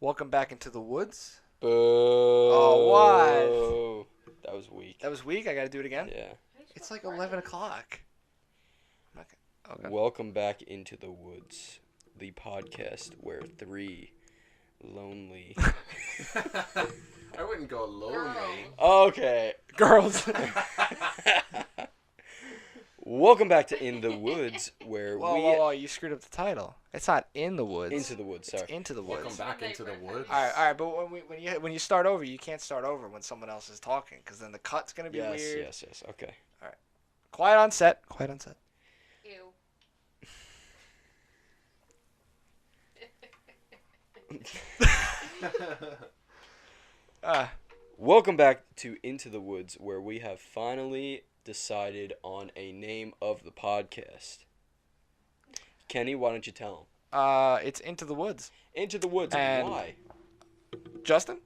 Welcome back into the woods. Boo. Oh, what? That was weak. That was weak. I gotta do it again. Yeah. It's like 11 o'clock. Okay. Welcome back into the woods, the podcast where three lonely. I wouldn't go lonely. Okay. Girls. Welcome back to In the Woods, where Whoa, you screwed up the title. It's not in the woods. Into the woods. Sorry. It's into the woods. Welcome back into the woods. All right, but when you start over, you can't start over when someone else is talking, because then the cut's gonna be weird. Yes. Okay. Quiet on set. Ew. Welcome back to Into the Woods, where we have finally decided on a name of the podcast. Kenny, why don't you tell him? It's Into the Woods. Into the Woods. And- Why? Justin?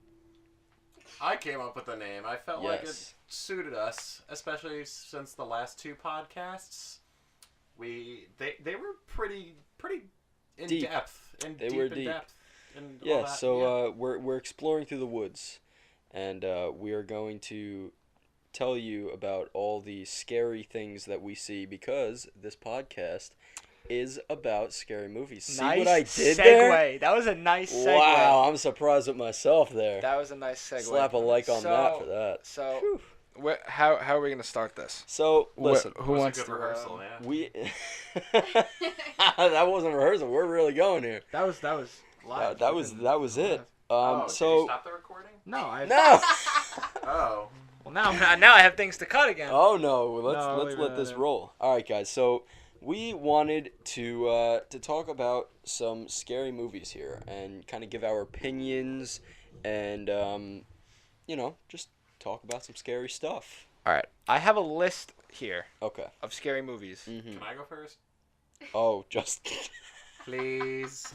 I came up with the name. I felt like it Yes. suited us, especially since the last two podcasts. They were pretty in Deep. depth and They deep were in deep. depth. And all Yeah, that. so we're exploring through the woods, and we are going to tell you about all the scary things that we see, because this podcast is about scary movies. See Nice what I did segue. there? That was a nice segue. Wow, I'm surprised with myself there. That was a nice segue. Slap a like on that for that. So, how are we gonna start this? So listen, Who It was wants a good to? rehearsal, yeah. we that wasn't rehearsal. We're really going here. That was live. That was it. Did you So stop the recording? No, I. no. Oh. Well, now I have things to cut again. Oh no, let's No, let this roll. All right, guys. So we wanted to talk about some scary movies here and kind of give our opinions and just talk about some scary stuff. All right, I have a list here Okay. of scary movies. Mhm. Can I go first? Oh, just. Please.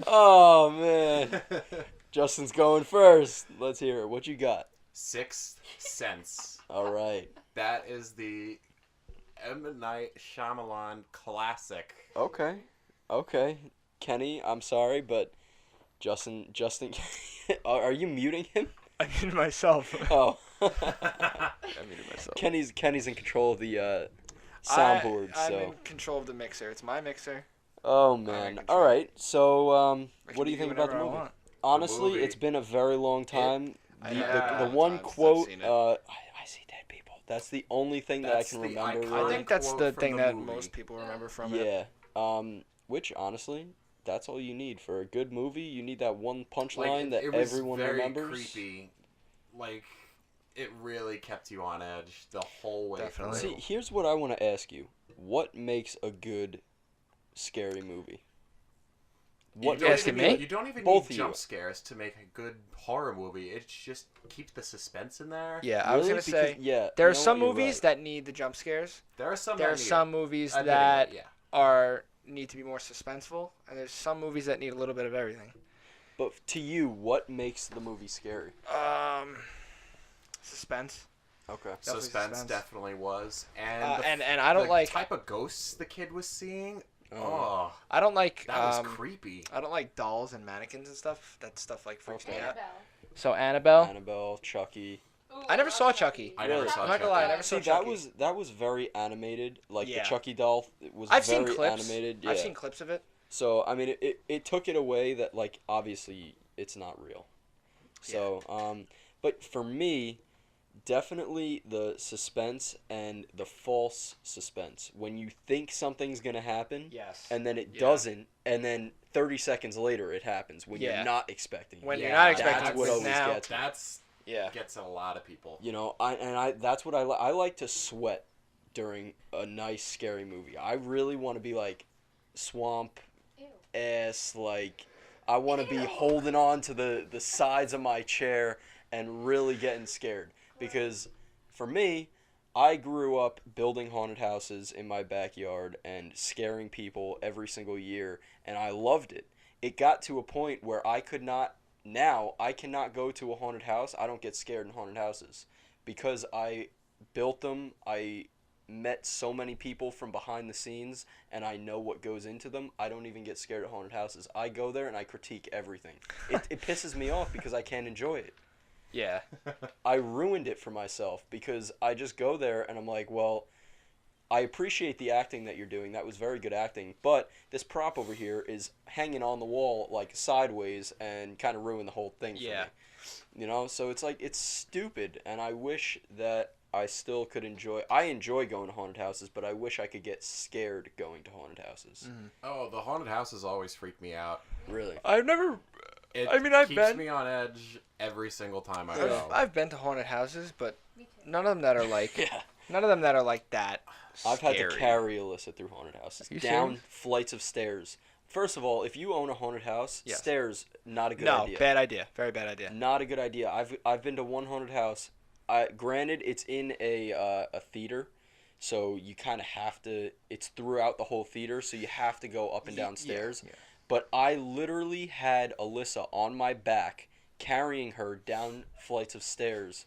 Oh man, Justin's going first. Let's hear it. What you got? Sixth Sense. All right. That is the M. Night Shyamalan classic. Okay. Kenny, I'm sorry, but Justin, are you muting him? I muted myself. Oh. I muted myself. Kenny's in control of the soundboard. I'm So. in control of the mixer. It's my mixer. Oh I'm in man. control. All right. So I what can do you think about the whatever I movie? want. Honestly, movie. it's been a very long time. Yeah, The one times I've quote. seen it. I see dead people. That's the only thing that I That's can the remember. iconic I Really. think that's quote the from thing the that movie. most people remember from it. Yeah. Which honestly, that's all you need for a good movie. You need that one punchline Like, that it was everyone very remembers. creepy. Like, it really kept you on edge the whole way Definitely. through. See, here's what I want to ask you: what makes a good scary movie? You What don't asking even need- me? You don't even Both need of jump you. scares to make a good horror movie. It just keeps the suspense in there. Yeah, I was Really? gonna say Because- yeah. there are you know some what, you're movies right. that need the jump scares. There are some. There that are need some it. movies Admitting that yeah. need to be more suspenseful, and there's some movies that need a little bit of everything. But to you, what makes the movie scary? Suspense. Okay. Definitely Suspense suspense. definitely was, and And I don't the like type of ghosts the kid was seeing. Oh. Oh, I don't like that was creepy. I don't like dolls and mannequins and stuff. That stuff like freaks me Okay. out. Annabelle. So Annabelle. Annabelle, Chucky. Ooh, I never love saw Chucky. I never Really? saw I'm not gonna lie, I Chucky. never saw See, Chucky. that was very animated. Like Yeah. the Chucky doll, it was I've very seen clips. animated. Yeah. I've seen clips of it. So I mean, it took it away that like obviously it's not real. So but for me, definitely the suspense and the false suspense when you think something's gonna happen Yes. and then it Yeah. doesn't, and then 30 seconds later it happens when Yeah. you're not expecting. When it. you're Yeah, not expecting that's it, what but always now, gets me. That's yeah. gets a lot of people. You know, that's what I like to sweat during a nice scary movie. I really want to be like swamp Ew. ass, like I want to be Ew. holding on to the sides of my chair and really getting scared, because for me, I grew up building haunted houses in my backyard and scaring people every single year, and I loved it. It got to a point where I cannot go to a haunted house. I don't get scared in haunted houses because I built them, I met so many people from behind the scenes, and I know what goes into them. I don't even get scared of haunted houses. I go there and I critique everything. It pisses me off because I can't enjoy it. Yeah. I ruined it for myself because I just go there and I'm like, well, I appreciate the acting that you're doing. That was very good acting. But this prop over here is hanging on the wall like sideways and kind of ruined the whole thing for Yeah. me. You know, so it's like, it's stupid, and I wish that I still could enjoy. I enjoy going to haunted houses, but I wish I could get scared going to haunted houses. Mm-hmm. Oh, the haunted houses always freak me out. Really? I've never. It I've keeps been. me on edge every single time I go. I've been to haunted houses, but none of them that are like. Yeah. None of them that are like that. I've had to scary. carry Alyssa through haunted houses, You down serious? flights of stairs. First of all, if you own a haunted house, Yes. stairs, not a good No, idea. bad idea. Very bad idea. Not a good idea. I've been to one haunted house. Granted, it's in a theater, so you kind of have to. It's throughout the whole theater, so you have to go up and down stairs. Yeah. But I literally had Alyssa on my back, carrying her down flights of stairs,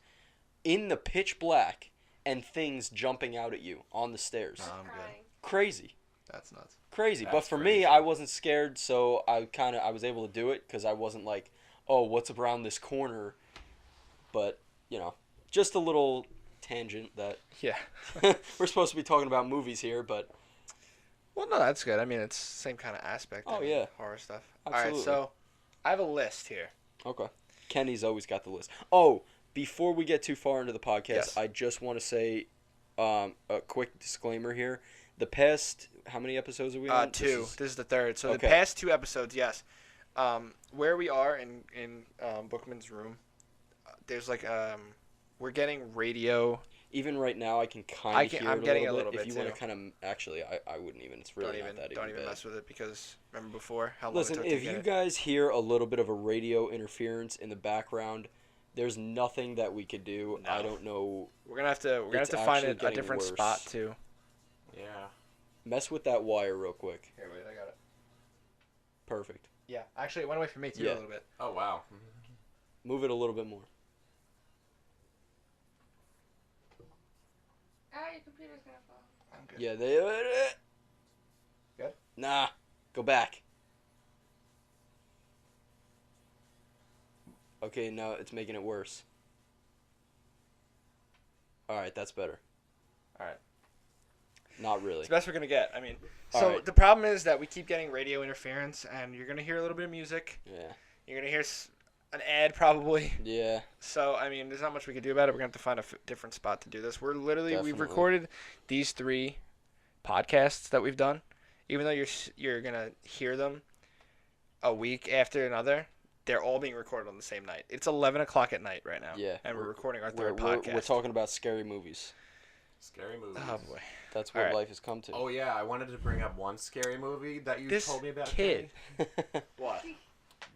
in the pitch black, and things jumping out at you on the stairs. I'm good. Crying. Crazy. That's nuts. Crazy. But That's for crazy. me, I wasn't scared, so I was able to do it because I wasn't like, oh, what's around this corner? But, you know, just a little tangent that Yeah. we're supposed to be talking about movies here, but Well, no, that's good. I mean, it's the same kind of aspect. Oh, I mean, yeah. horror stuff. Absolutely. All right, so I have a list here. okay. Kenny's always got the list. Oh, before we get too far into the podcast, Yes. I just want to say a quick disclaimer here. The past, how many episodes are we on? Two. This is the third. So Okay. the past two episodes, yes. Where we are in Bookman's room, there's like we're getting radio. Even right now, I can kind of hear I'm it getting a little bit. bit, If you want to too. kind of, actually, I wouldn't even. It's really not that Don't even bad. mess with it because remember before how long Listen, it took to if get you it? guys hear a little bit of a radio interference in the background, there's nothing that we could do. No. I don't know. We're gonna have to It's find actually a getting different worse. spot too. Yeah. Mess with that wire real quick. Here, wait, I got it. Perfect. Yeah, actually, it went away from me too Yeah. a little bit. Oh wow. Move it a little bit more. Ah, your computer's gonna fall. I'm good. Yeah, they. Good? Nah, go back. Okay, now it's making it worse. All right, that's better. All right. Not really. It's the best we're gonna get. I mean, All so right. the problem is that we keep getting radio interference, and you're gonna hear a little bit of music. Yeah. You're gonna hear an ad probably. Yeah. So I mean, there's not much we can do about it. We're gonna have to find a different spot to do this. We've Definitely. recorded these 3 podcasts that we've done. Even though you're gonna hear them a week after another, they're all being recorded on the same night. It's 11 o'clock at night right now. Yeah. And we're recording our We're, 3rd we're, podcast. we're talking about scary movies. Scary movies. Oh boy. That's what All right. life has come to. Oh yeah, I wanted to bring up one scary movie that you This told me about. kid. Kenny. What?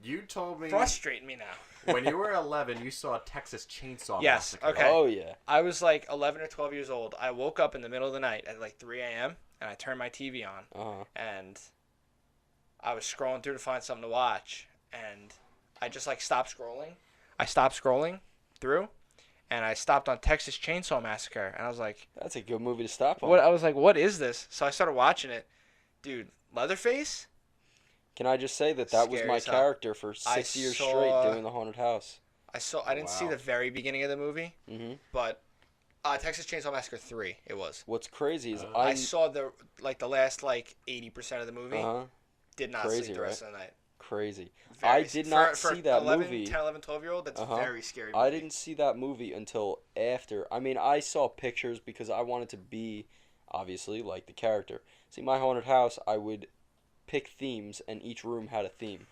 You told me Frustrating me now. when you were 11, you saw a Texas Chainsaw Yes, Massacre. okay. Oh yeah. I was like 11 or 12 years old. I woke up in the middle of the night at like 3 a.m. and I turned my TV on Uh-huh. and I was scrolling through to find something to watch and I just like stopped scrolling. I stopped scrolling through and I stopped on Texas Chainsaw Massacre and I was like, That's a good movie to stop on. what is this? So I started watching it. Dude, Leatherface? Can I just say that was Scary my as hell. character for I 6 years saw- straight doing the haunted house. I didn't see Wow. the very beginning of the movie, Mm-hmm. but Texas Chainsaw Massacre 3 it was. What's crazy is I saw the last 80% of the movie. Uh-huh. Did not Crazy, sleep the rest of the night. Crazy. Very I did not for see that 11, movie. 10, 11, 12-year-old, that's Uh-huh. very scary. I movie. didn't see that movie until after. I mean, I saw pictures because I wanted to be, obviously, like the character. See, my haunted house, I would pick themes, and each room had a theme.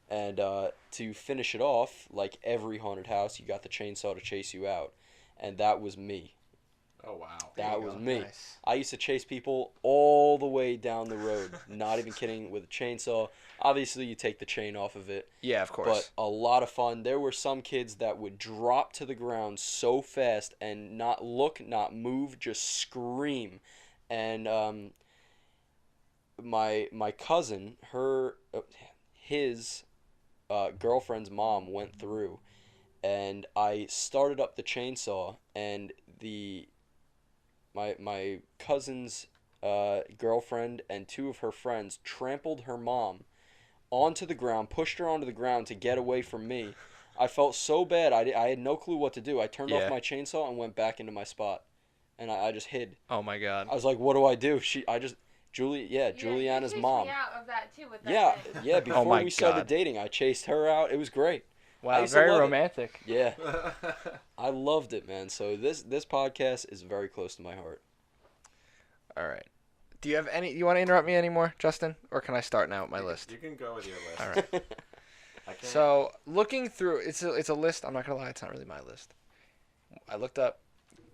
And to finish it off, like every haunted house, you got the chainsaw to chase you out. And that was me. Oh wow. There That you was go. me. Nice. I used to chase people all the way down the road. Not even kidding, with a chainsaw. Obviously, you take the chain off of it. Yeah, of course. But a lot of fun. There were some kids that would drop to the ground so fast and not look, not move, just scream. And my cousin, his girlfriend's mom went through, and I started up the chainsaw, and my cousin's girlfriend and 2 of her friends trampled her mom onto the ground, pushed her onto the ground to get away from me. I felt so bad. I had no clue what to do. I turned off my chainsaw and went back into my spot, and I just hid. Oh my god. I was like, what do I do? Juliana's you mom. Me out of that too with that thing. Yeah. Before my we started God. dating, I chased her out. It was great. I Wow, used to very love it. romantic. Yeah, I loved it, man. So this podcast is very close to my heart. All right. Do you have any? You want to interrupt me anymore, Justin, or can I start now with my list? You can go with your list. All right. I can't. So looking through, it's a list. I'm not gonna lie, it's not really my list. I looked up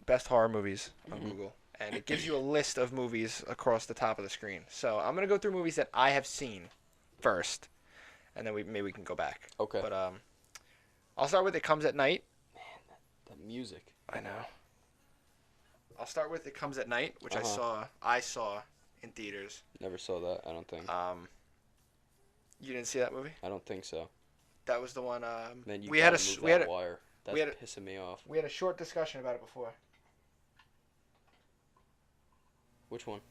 best horror movies on Google, and it gives you a list of movies across the top of the screen. So I'm gonna go through movies that I have seen first, and then maybe we can go back. Okay. But I'll start with It Comes at Night. That music. I know. I'll start with It Comes at Night, which Uh-huh. I saw in theaters. Never saw that. I don't think. You didn't see that movie? I don't think so. That was the one. Man, you we had gotta a move we had that a, wire. That's we had a- pissing me off. we had a short discussion about it before. Which one?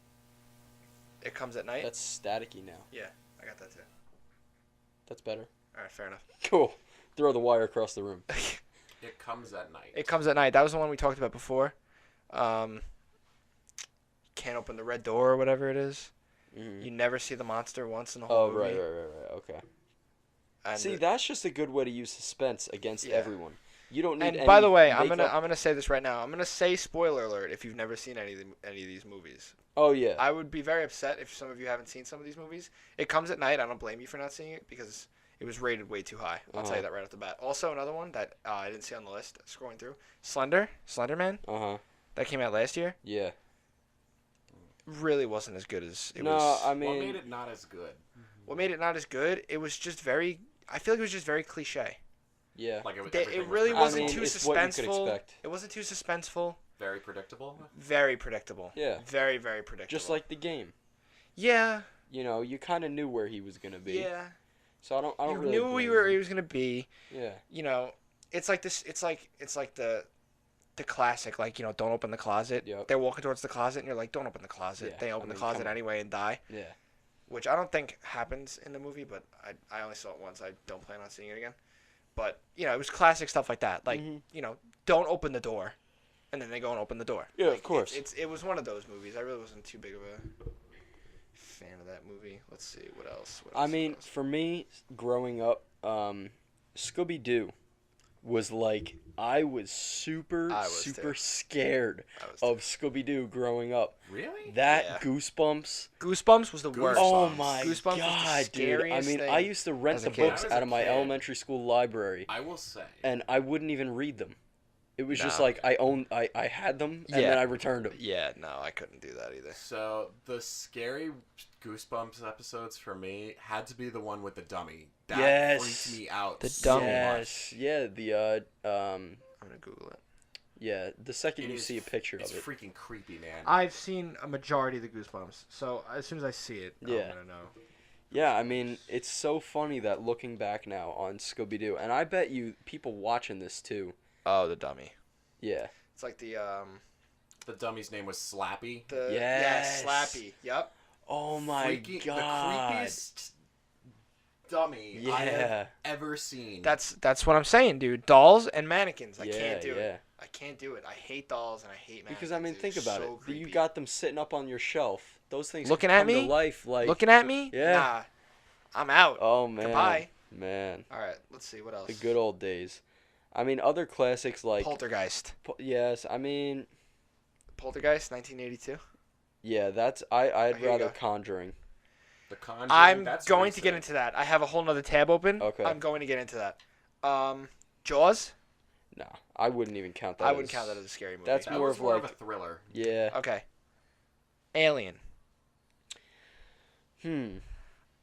It Comes at Night. That's staticky now. Yeah, I got that too. That's better. All right, fair enough. Cool. Throw the wire across the room. It Comes at Night. It Comes at Night. That was the one we talked about before. Can't open the red door or whatever it is. Mm-hmm. You never see the monster once in the whole Oh, movie. right. Okay. And See, that's just a good way to use suspense against Yeah. everyone. You don't need. and by the way, I'm makeup. gonna say this right now. I'm gonna say spoiler alert if you've never seen any of these movies. Oh yeah. I would be very upset if some of you haven't seen some of these movies. It Comes at Night. I don't blame you for not seeing it because it was rated way too high. I'll tell you that right off the bat. Also, another one that I didn't see on the list, scrolling through, Slender Man. That came out last year. Yeah. Really wasn't as good as it No, was. I mean. What made it not as good? What made it not as good? It was just very. I feel like it was just very cliche. Yeah. Like it It really was wasn't mean, too it's what you could suspenseful. expect. It wasn't too suspenseful. very predictable. Very predictable. Yeah. Very, very predictable. Just like the game. Yeah. You know, you kind of knew where he was gonna be. Yeah. So I don't You really. knew blame where you. he was gonna be. Yeah. You know, it's like this. It's like the classic. Like, you know, don't open the closet. Yep. They're walking towards the closet, and you're like, don't open the closet. Yeah, They open I the mean, closet come on. anyway and die. Yeah. Which I don't think happens in the movie, but I only saw it once. I don't plan on seeing it again. But, you know, it was classic stuff like that. Like, you know, don't open the door. And then they go and open the door. Yeah, Like, of course. It was one of those movies. I really wasn't too big of a fan of that movie. Let's see, what else? I mean, for me, growing up, Scooby Doo was like I was super too. scared of Scooby Doo growing up. Really? That Yeah. Goosebumps. Goosebumps was the worst. Oh my Goosebumps was the god, dude! I scariest mean, thing I used to rent as a the kid. books When I was out a of my kid, elementary school library, I will say. and I wouldn't even read them. It was just No. like I had them and Yeah. then I returned them. Yeah, no, I couldn't do that either. So the scary Goosebumps episodes for me had to be the one with the dummy. That Yes. freaked me out The so dummy. much. Yes, yeah, I'm gonna Google it. yeah. The second It you is- see a picture It's of it, freaking creepy, man. I've seen a majority of the Goosebumps, so as soon as I see it, Yeah. I'm gonna know. yeah. I mean, it's so funny that looking back now on Scooby Doo, and I bet you people watching this too. Oh, the dummy. Yeah. It's like the The dummy's name was Slappy. Yes. Slappy. Yep. Oh my Freaking, god. The creepiest dummy I Yeah. have ever seen. That's what I'm saying, dude. Dolls and mannequins. I Yeah, can't do yeah. it. I can't do it. I hate dolls and I hate mannequins. Because I mean, dude. think about So it. creepy. You got them sitting up on your shelf. Those things Looking could at come me? to life. Like, looking at me. Yeah. Nah, I'm out. oh man, Goodbye. man, All right. Let's see what else. the good old days. I mean, other classics like Poltergeist. yes. I mean, Poltergeist, 1982. yeah. That's I'd Here you rather go. Conjuring. The Conjuring. I'm that's going to get recent. into that. I have a whole nother tab open. Okay. I'm going to get into that. Jaws. Nah, I wouldn't even count that. I wouldn't as- count that as a scary movie. That's That more was of more like of a thriller. yeah. Okay. Alien.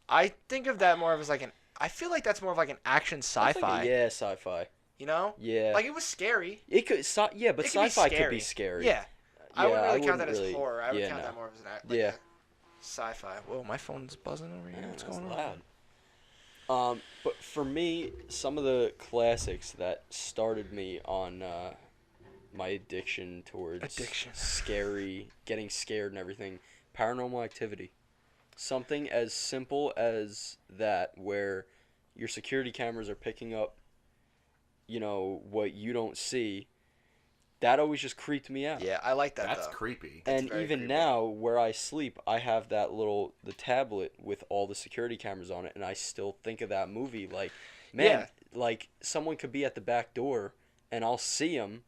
I think of that more of as like an. I feel like that's more of like an action I think- sci-fi. Yeah, sci-fi. You know. Yeah. Like it was scary. it could. Yeah, but It could be sci-fi could scary. be scary. Yeah. I wouldn't Yeah, really count that wouldn't as really- horror. I would yeah, count no. that more of as an Yeah. sci-fi. Whoa, my phone's buzzing over here. Man, What's that's going on? loud. But for me, some of the classics that started me on my addiction towards Addiction. getting scared and everything. Paranormal Activity. Something as simple as that, where your security cameras are picking up, what you don't see. That always just creeped me out. Yeah, I like that. That's though. creepy. And very even creepy. now, where I sleep, I have the tablet with all the security cameras on it, and I still think of that movie. Like, man, like someone could be at the back door, and I'll see him,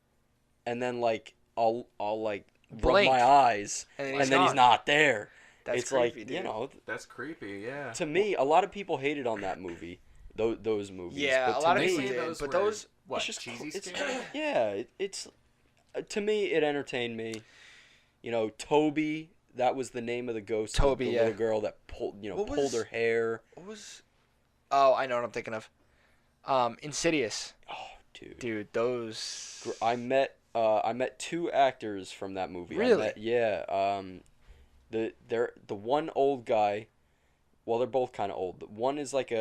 and then like I'll like rub Blink. my eyes, And then and he's then he's not there. That's It's creepy, like dude. That's creepy. Yeah. To me, a lot of people hated on that movie, those movies. Yeah, but a to lot of me, people did. those But were- those, What? it's just Cheesy it's, scary? yeah, it's to me it entertained me. Toby, that was the name of the ghost. Toby, the yeah. little girl that pulled What pulled was- her hair. what was? Oh, I know what I'm thinking of. Insidious. Oh, dude. Dude, those. I met two actors from that movie. Really? The one old guy. Well, they're both kind of old. One is like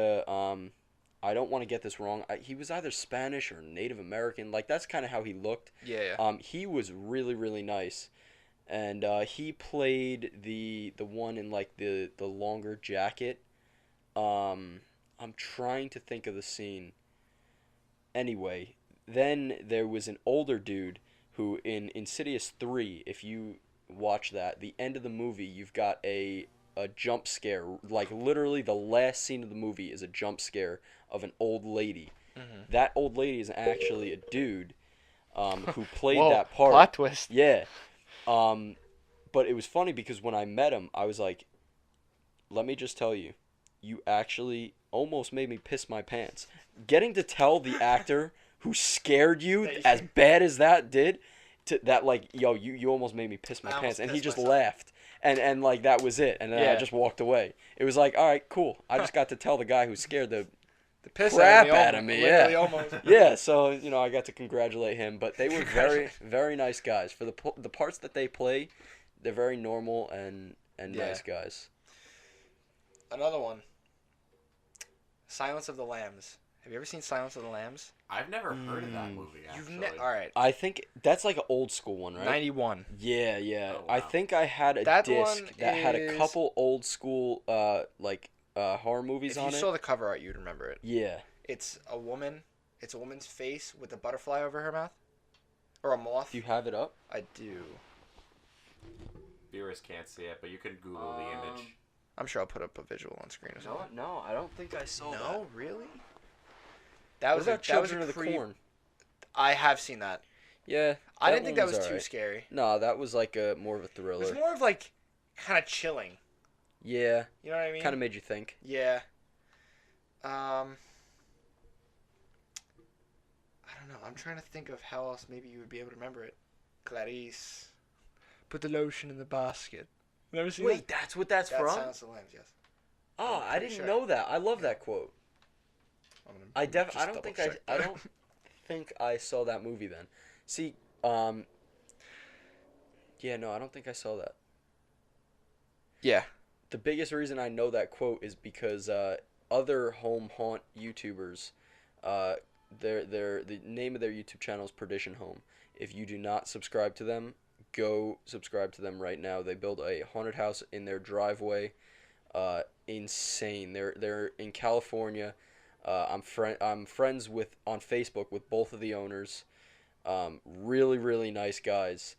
I don't want to get this wrong. He was either Spanish or Native American. Like, that's kind of how he looked. Yeah. He was really, really nice, and he played the one in like the longer jacket. I'm trying to think of the scene. Anyway, then there was an older dude who in Insidious 3, if you watch that, the end of the movie, you've got a jump scare. Like, literally the last scene of the movie is a jump scare of an old lady. Mhm. That old lady is actually a dude who played Whoa, that part. plot twist. Yeah. But it was funny because when I met him, I was like, let me just tell you, you actually almost made me piss my pants. Getting to tell the actor who scared you as bad as that did, that like, yo, you almost made me piss my I pants. almost And he pissed just myself. laughed. And like, that was it. And then I Yeah. just walked away. It was like, all right, cool. I just got to tell the guy who scared the Piss crap out out of of me. me, Literally yeah. almost. Yeah, so I got to congratulate him, but they were very, very nice guys. For the parts that they play, they're very normal and Yeah. nice guys. Another one. Silence of the Lambs. Have you ever seen Silence of the Lambs? I've never heard of that movie. Actually. All right. I think that's like an old school one, right? 91. Yeah, yeah. Oh, I wow. think I had a That disc one that had a is- couple old school horror movies If on you it. saw the cover art, you'd remember it. Yeah. It's a woman. It's a woman's face with a butterfly over her mouth, or a moth. Do you have it up? I do. Viewers can't see it, but you can Google the image. I'm sure I'll put up a visual on screen or something. No, I don't think I saw No, really? That What was about that was Children a of the creep. Corn? I I have seen that. Yeah. I didn't think that was one too alright. scary. No, that was like more of a It thriller. was more of like kind of chilling. Yeah, You know what I mean? kind of made you think. Yeah. I don't know. I'm trying to think of how else maybe you would be able to remember it. Clarice. Put the lotion in the basket. Never seen Wait, that's what that's That's from? Silence of the Lambs, yes. Oh, I'm I pretty didn't sure. know that. I love that quote. I'm gonna I just don't double think check I that. don't think I saw that movie then. See, yeah, no, I don't think I saw that. Yeah. The biggest reason I know that quote is because other home haunt YouTubers, the name of their YouTube channel is Perdition Home. If you do not subscribe to them, go subscribe to them right now. They build a haunted house in their driveway. Insane. They're in California. I'm friends with on Facebook with both of the owners. Really, really nice guys.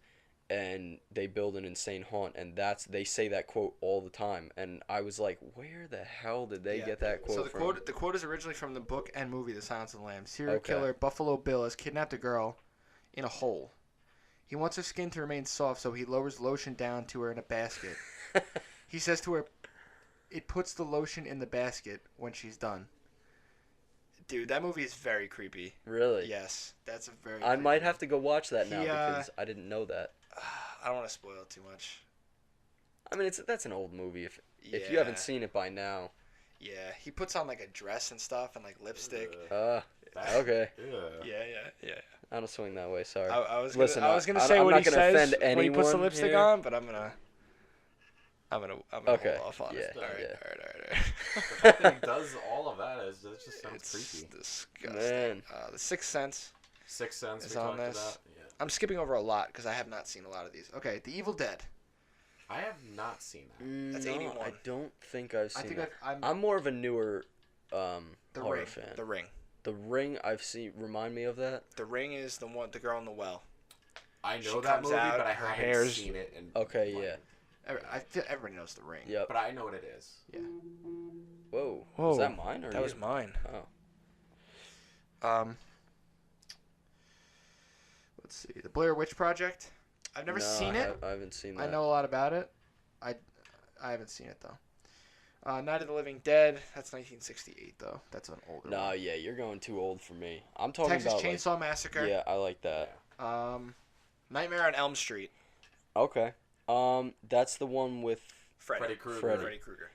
And they build an insane haunt, and they say that quote all the time. And I was like, where the hell did they Yeah. get that quote So the from? quote is originally from the book and movie The Silence of the Lambs. Serial Okay. killer Buffalo Bill has kidnapped a girl in a hole. He wants her skin to remain soft, so he lowers lotion down to her in a basket. He says to her, "It puts the lotion in the basket when she's done." Dude, that movie is very creepy. Really? Yes, that's a very. I creepy might have to go watch that now He, because I didn't know that. I don't want to spoil it too much. I mean, that's an old movie. If you Yeah. haven't seen it by now, Yeah, he puts on like a dress and stuff and like lipstick. That- okay, Ugh. Yeah. I don't swing that way. Sorry. I was Listen, gonna, I was gonna I'm say not what he gonna says offend when he puts the anyone lipstick here. on, but I'm gonna Okay, hold off on it. yeah, All right. The fact that he does all of that that just sounds It's creepy. disgusting. Man. The Sixth Sense. Sixth Sense It's we on talked this. about. I'm skipping over a lot because I have not seen a lot of these. Okay, The Evil Dead. I have not seen that. That's No, 81. I don't think I've I seen think that. I'm I'm more of a newer The horror Ring. fan. The Ring. The Ring I've seen. Remind me of that. The Ring is the girl in the well. I She know that comes movie, out, but I her haven't hair's- seen it. And Okay, yeah. I feel everybody knows The Ring. Yep. But I know what it is. Whoa. Whoa. Was that mine or That was mine. Oh. Let's see. The Blair Witch Project. I've never seen it. I haven't seen that. I know a lot about it. I haven't seen it though. Night of the Living Dead. That's 1968 though. That's an older Nah, one. yeah, you're going too old for me. I'm talking Texas about Chainsaw Massacre. Yeah, I like that. Nightmare on Elm Street. Okay. That's the one with Freddy Krueger. Freddy. Krueger.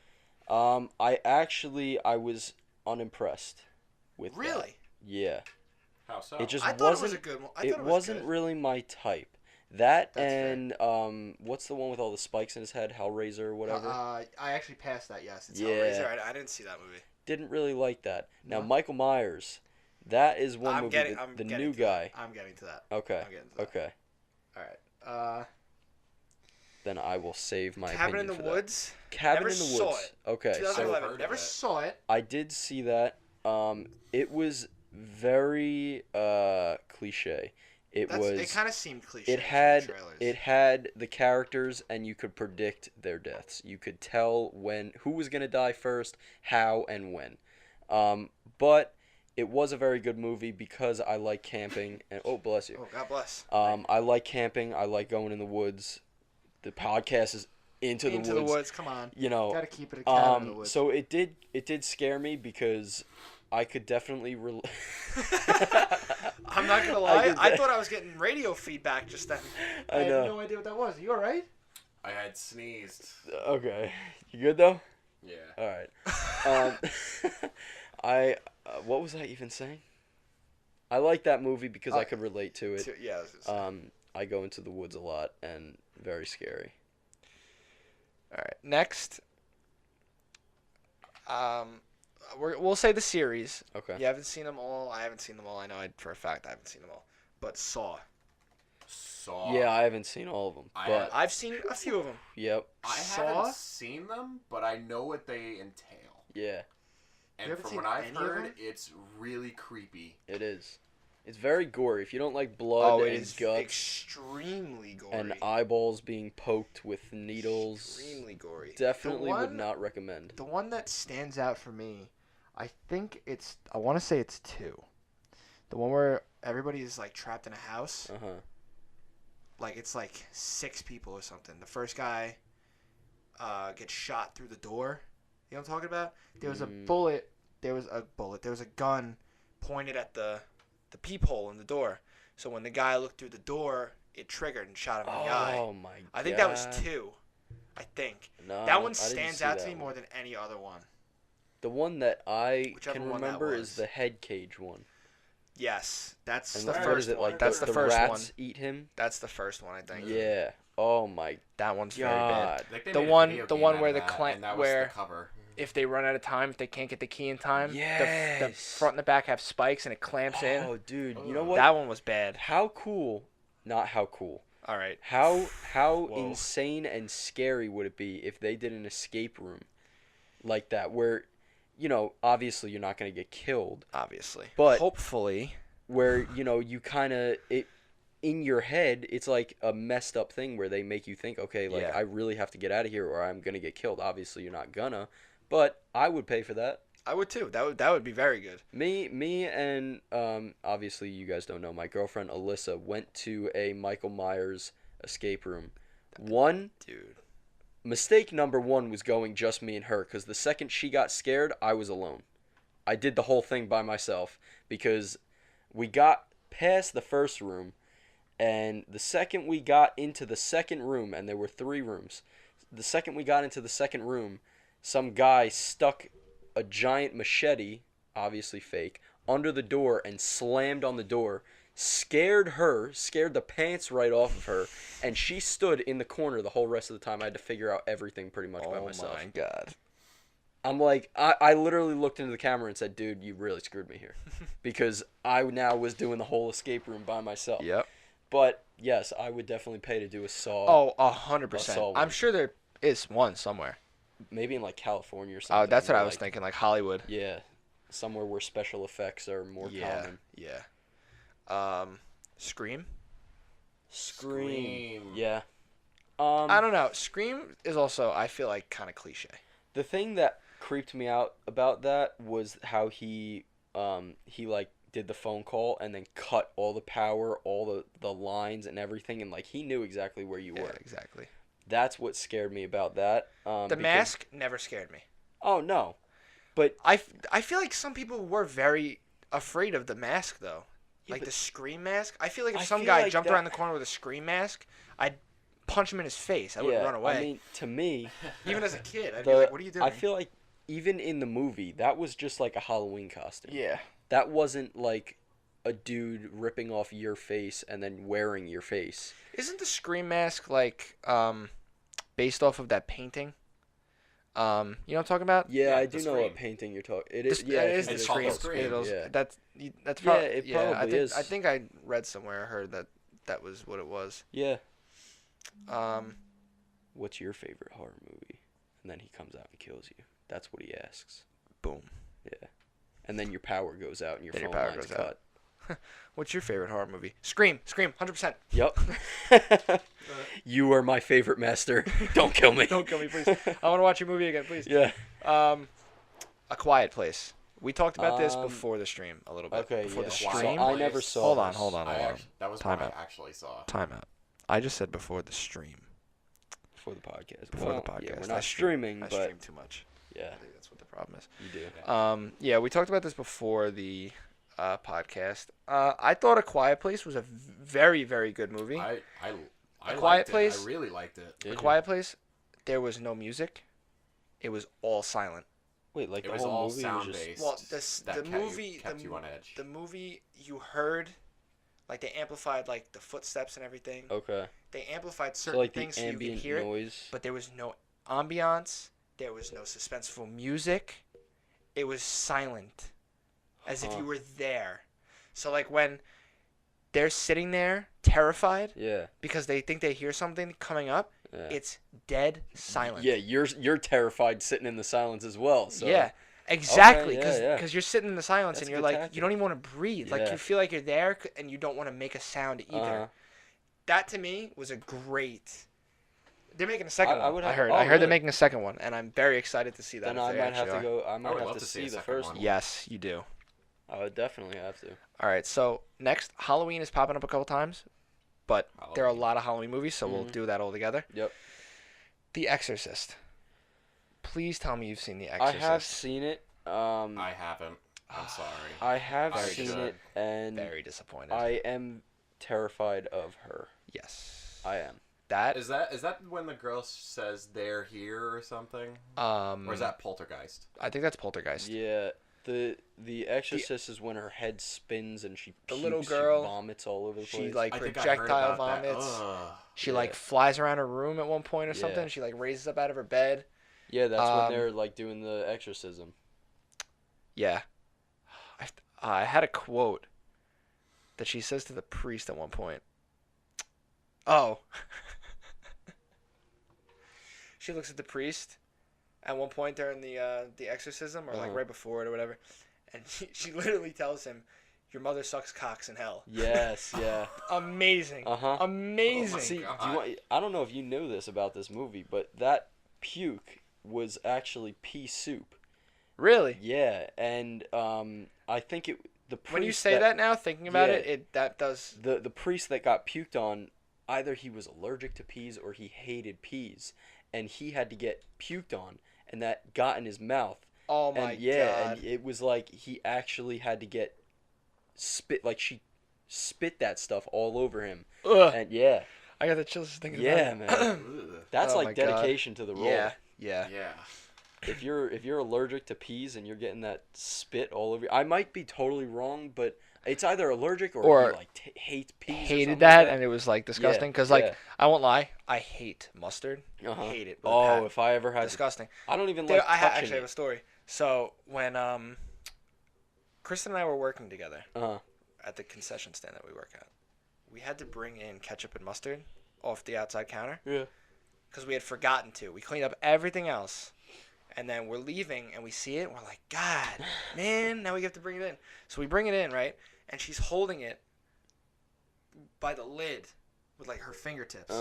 I was unimpressed with that. Really? Yeah. How so? It just I thought it was wasn't a good one. it wasn't really my type. That That's and what's the one with all the spikes in his head, Hellraiser or whatever? I actually passed that. Yes, it's Yeah. Hellraiser. I didn't see that movie. Didn't really like that. Now No. Michael Myers, that is one I'm movie. getting. The new to guy. That. I'm getting to that. Okay. I'm getting to that. Okay. All right. Then I will save my Cabin in opinion the for that. Woods. Cabin Never in the saw Woods. it. Okay. So 2011. heard Never of it. saw it. I did see that. It was very cliche. It kind of seemed cliche. it from had the trailers. it had the characters and you could predict their deaths. You could tell who was gonna die first, how and when. But it was a very good movie because I like camping and oh bless you. Oh, God bless. I like camping. I like going in the woods. The podcast is into the woods. Come on. You know. Gotta keep it a cabin in the woods. So it did scare me because I could definitely I'm not gonna lie. I thought I was getting radio feedback just then. I had know. no idea what that was. You all right? I had sneezed. Okay. You good though? Yeah. All right. I what was I even saying? I like that movie because I could relate to it. Yeah. I was gonna say. I go into the woods a lot and very scary. All right. Next. We'll say the series. Okay. You haven't seen them all. I haven't seen them all. I know for a fact I haven't seen them all. But Saw. Saw. Yeah, I haven't seen all of them, but I've seen a few of them. yep. I Saw? haven't seen them, but I know what they entail. Yeah, And haven't from seen what I've any of heard, them? it's really creepy. it is. It's very gory. If you don't like blood It and is guts extremely gory. and eyeballs being poked with needles, Extremely gory. definitely would one- not recommend. The one that stands out for me, I think it's. I want to say it's 2. The one where everybody is like trapped in a house. Uh huh. Like it's like 6 people or something. The first guy gets shot through the door. You know what I'm talking about? There was a bullet. There was a gun pointed at the peephole in the door. So when the guy looked through the door, it triggered and shot him in the eye. Oh my god. I think that was 2. I think. No, That one I didn't stands see out that to me one. more than any other one. The one that I Whichever can one that remember was. is the head cage one. That's And the what first is it one. like? That's the the first rats one. eat him. That's the first one, I think. Yeah. Oh my That one's very god. bad. Like they The made a one- video the game one out where of the that, clan- and that was where- the cover. If they run out of time, if they can't get the key in time, the Yes. front and the back have spikes and it clamps in. Oh, dude, you know what? That one was bad. How cool? Not how cool. All right. How Whoa. insane and scary would it be if they did an escape room like that, where, you know, obviously you're not gonna get killed, Obviously. But- hopefully. where you know you kind of it in your head it's like a messed up thing where they make you think, okay, like Yeah. I really have to get out of here or I'm gonna get killed. Obviously you're not gonna, but I would pay for that. I would too. That would be very good. Me and obviously you guys don't know, my girlfriend Alyssa went to a Michael Myers escape room. Dude. Mistake number 1 was going just me and her, because the second she got scared, I was alone. I did the whole thing by myself because we got past the first room, and the second we got into the second room, and there were 3 rooms, the second we got into the second room, some guy stuck a giant machete, obviously fake, under the door and slammed on the door, scared the pants right off of her, and she stood in the corner the whole rest of the time. I had to figure out everything pretty much by myself. Oh my god. I'm like, I literally looked into the camera and said, dude, you really screwed me here. Because I now was doing the whole escape room by myself. Yep. But yes, I would definitely pay to do a Saw. Oh, A 100%. Saw I'm one. sure there is one somewhere. Maybe in like California or something. Oh, that's what where, I was thinking, like Hollywood. Yeah, somewhere where special effects are more common. Yeah. Scream? Scream. Scream. Yeah. I don't know. Scream is also, I feel like, kind of cliche. The thing that creeped me out about that was how he like did the phone call and then cut all the power, all the lines and everything, and like he knew exactly where you Yeah, were. exactly. That's what scared me about that. The Mask never scared me. Oh no, but I feel like some people were very afraid of the Mask, though. Yeah, Like but the Scream Mask. I feel like if I some feel guy like jumped that- around the corner with a Scream Mask, I'd punch him in his face. I wouldn't run away. I mean, to me, Even as a kid, I'd the, be like, what are you doing? I feel like even in the movie, that was just like a Halloween costume. Yeah. That wasn't like a dude ripping off your face and then wearing your face. Isn't the Scream Mask, like, based off of that painting? You know what I'm talking about? Yeah, Yeah, I the do know Scream. what painting you're talking. It This- is. Yeah, it is the it's Scream. called Scream, yeah. That's Yeah, probably it I probably think, is. I think I read somewhere, I heard that was what it was. Yeah. What's Your favorite horror movie? And then he comes out and kills you. That's what he asks. boom. Yeah. And then your power goes out and your Then your phone power line's goes out. cut. What's your favorite horror movie? Scream, 100%. Yep. You are my favorite master. Don't kill me. Don't kill me, please. I want to watch your movie again, please. Yeah. A Quiet Place. We talked about this Um, before the stream a little bit. Okay, Before yeah. the Quiet stream. I never saw Hold on, this. hold on. That was Time what out. I actually saw. Time out. I just said before the stream. Before the podcast. Before the Well, Yeah, podcast. we're not streaming, I but stream too much. yeah, I think that's what the problem is. you do. Yeah, we talked about this before the podcast. I thought A Quiet Place was a very, very good movie. I Quiet liked Place? It. I really liked it. Did A you? Quiet Place, there was no music. It was all silent. Wait, like It the was whole all movie sound was just based. Well, that the kept movie kept you on edge. The movie you heard, like they amplified like the footsteps and everything. okay. They amplified So certain like the things so you could ambient hear it, noise. but there was no ambiance. There was no suspenseful music. It was silent, as if Huh. you were there. So like when they're sitting there terrified Yeah. because they think they hear something coming up, Yeah. it's dead silent. Yeah, you're terrified sitting in the silence as well. So Yeah, exactly. Okay, yeah, Because you're sitting in the silence That's and a you're good like, tactic. you don't even want to breathe. Like Yeah. you feel like you're there and you don't want to make a sound either. Uh-huh. That to me was a great. They're making a second I one. would I have- heard. oh, I heard really? they're making a second one, and I'm very excited to see that. Then if I they might have actually to are. go. I might would have love to to see see a the second first one. one. Yes, you do. I would definitely have to. All right. So next, Halloween is popping up a couple times, but there are a Halloween. lot of Halloween movies, so we'll Mhm. do that all together. Yep. The Exorcist. Please tell me you've seen The I Exorcist. have seen it. I haven't. I'm sorry. I have Very seen good. it, and Very disappointed. I am terrified of her. Yes. I am. That Is that when the girl says they're here or something? Or is that Poltergeist? I think that's Poltergeist. Yeah. The Exorcist is when her head spins and she The pukes, little girl, she vomits all over the She place. like I think I heard projectile about that. vomits. Ugh. She Yeah. like flies around her room at one point or Yeah. something. She like raises up out of her bed. Yeah, that's when Um, they're like doing the exorcism. Yeah. I had a quote that she says to the priest at one point. Oh. She looks at the priest at one point during the exorcism, or like Uh-huh. right before it or whatever, and she literally tells him, "Your mother sucks cocks in hell." Yes, yeah. Amazing. Uh-huh. Amazing. See, God. do you want, I don't know if you know this about this movie, but that puke was actually pea soup. Really? Yeah, and I think the priest When you say that now, thinking about Yeah. it, that does. the priest that got puked on, either he was allergic to peas or he hated peas, and he had to get puked on, and that got in his mouth. Oh my And yeah, god. and it was like he actually had to get spit, like she spit that stuff all over him. Ugh. And yeah, I got the chills just thinking yeah, about it. man. Ugh. That's Oh like my God. dedication to the role. Yeah. Yeah. Yeah. If you're allergic to peas and you're getting that spit all over you, I might be totally wrong, but it's either allergic Or he like hates peas. or Hated something that, like and it was like disgusting. Yeah, Because like yeah. I won't lie, I hate mustard. Uh-huh. Hate it. With a Oh, passion. if I ever had, Disgusting. I don't even There, like I touching actually have a it. story. So when Kristen and I were working together Uh-huh. at the concession stand that we work at, we had to bring in ketchup and mustard off the outside counter. Yeah. Because we had forgotten to. We cleaned up everything else. And then we're leaving, and we see it, and we're like, God, man, now we have to bring it in. So we bring it in, right? And she's holding it by the lid with, like, her fingertips.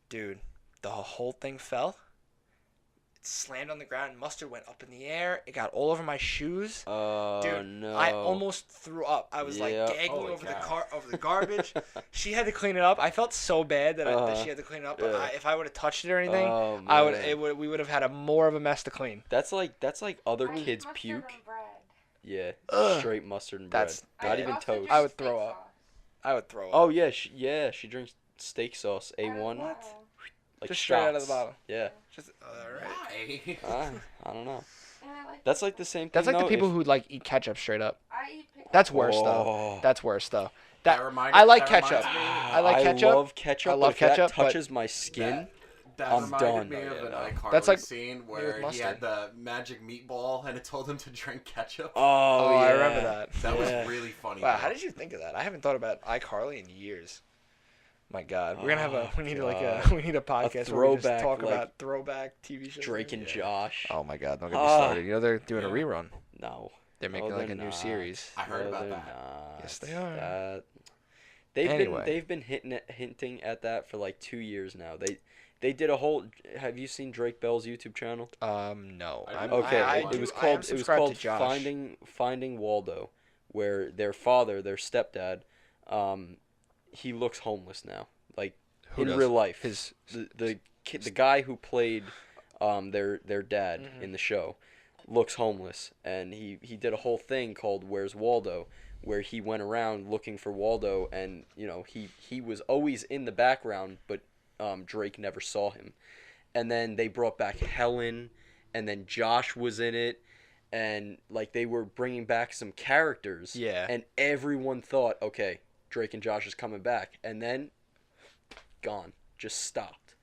Dude, the whole thing fell. It slammed on the ground, and mustard went up in the air. It got all over my shoes. Oh, Dude, no. I almost threw up. I was, like, gagging Holy over cow. over the garbage. She had to clean it up. I felt so bad that she had to clean it up. But Yeah. if I would have touched it or anything, man. we would have had more of a mess to clean. That's like other I eat kids' mustard puke. on bread. Yeah, Ugh. straight mustard and That's- bread. Not I even also toast. drink I would steak throw up. sauce. I would throw up. Oh yeah, she drinks steak sauce A1, What? like Just shots. straight out of the bottle. Yeah, Just, all right. Why? I don't know. And I like That's like the same thing. That's like the though, people if- who like eat ketchup straight up. I eat pickles. That's worse though. Oh. That's worse though. That That reminded- I like that reminds ketchup. me- I like ketchup. I love ketchup. I love but if ketchup, That but- touches my skin. That I'm reminded done. me of Yeah, an no. iCarly That's like scene with where he mustard. had the magic meatball and it told him to drink ketchup. Oh, Oh, yeah. I remember that. That Yeah. was really funny. Wow, though. how did you think of that? I haven't thought about iCarly in years. My God, we're gonna have Oh, we need God. we need a podcast where we just throwback, talk like, about throwback TV shows. Drake and Yeah. Josh. Oh my God, don't get me Ah. started. You know they're doing a Yeah. rerun. No. They're making No, like a they're new not. series. I heard No, about they're that. not. Yes, they are. They've Anyway. been hinting at that for like 2 years now. They did a whole. Have you seen Drake Bell's YouTube channel? No. I I'm, don't- Okay, I it do- was I am called subscribed to Josh. Finding Waldo, where their father, their stepdad, he looks homeless now, like Who in does? real life. His The guy who played their dad Mhm. in the show looks homeless, and he did a whole thing called Where's Waldo, where he went around looking for Waldo, and he was always in the background, but Drake never saw him. And then they brought back Helen, and then Josh was in it, and like they were bringing back some characters. Yeah. And everyone thought, okay, Drake and Josh is coming back, and then gone, just stopped.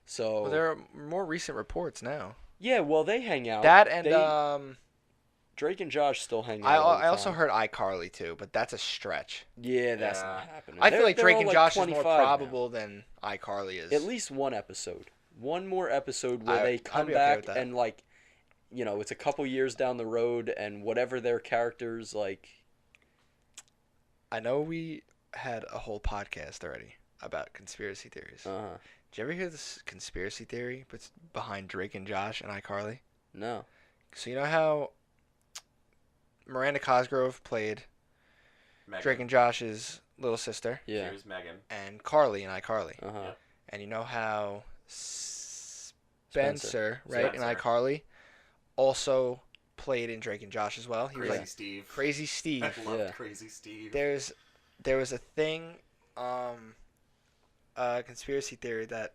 So Well, there are more recent reports now. yeah, well they hang out. That and Drake and Josh still hang out. I all the I also time. heard iCarly too, but that's a stretch. Yeah, that's Yeah. not happening. I feel They're- like they're Drake all and like Josh is more 25 now. probable than iCarly is. At least one episode. One more episode where they I'd come be okay back with that. and like, it's a couple years down the road and whatever their characters like. I know we had a whole podcast already about conspiracy theories. Uh-huh. Did you ever hear this conspiracy theory behind Drake and Josh and iCarly? No. So you know how Miranda Cosgrove played Megan. Drake and Josh's little sister, Yeah. Here's Megan. and Carly and iCarly. Uh-huh. Yeah. And you know how Spencer, right, Spencer. and iCarly also played in Drake and Josh as well. He was Crazy like Steve. Crazy I Steve. loved Yeah. Crazy Steve. There was a thing, conspiracy theory that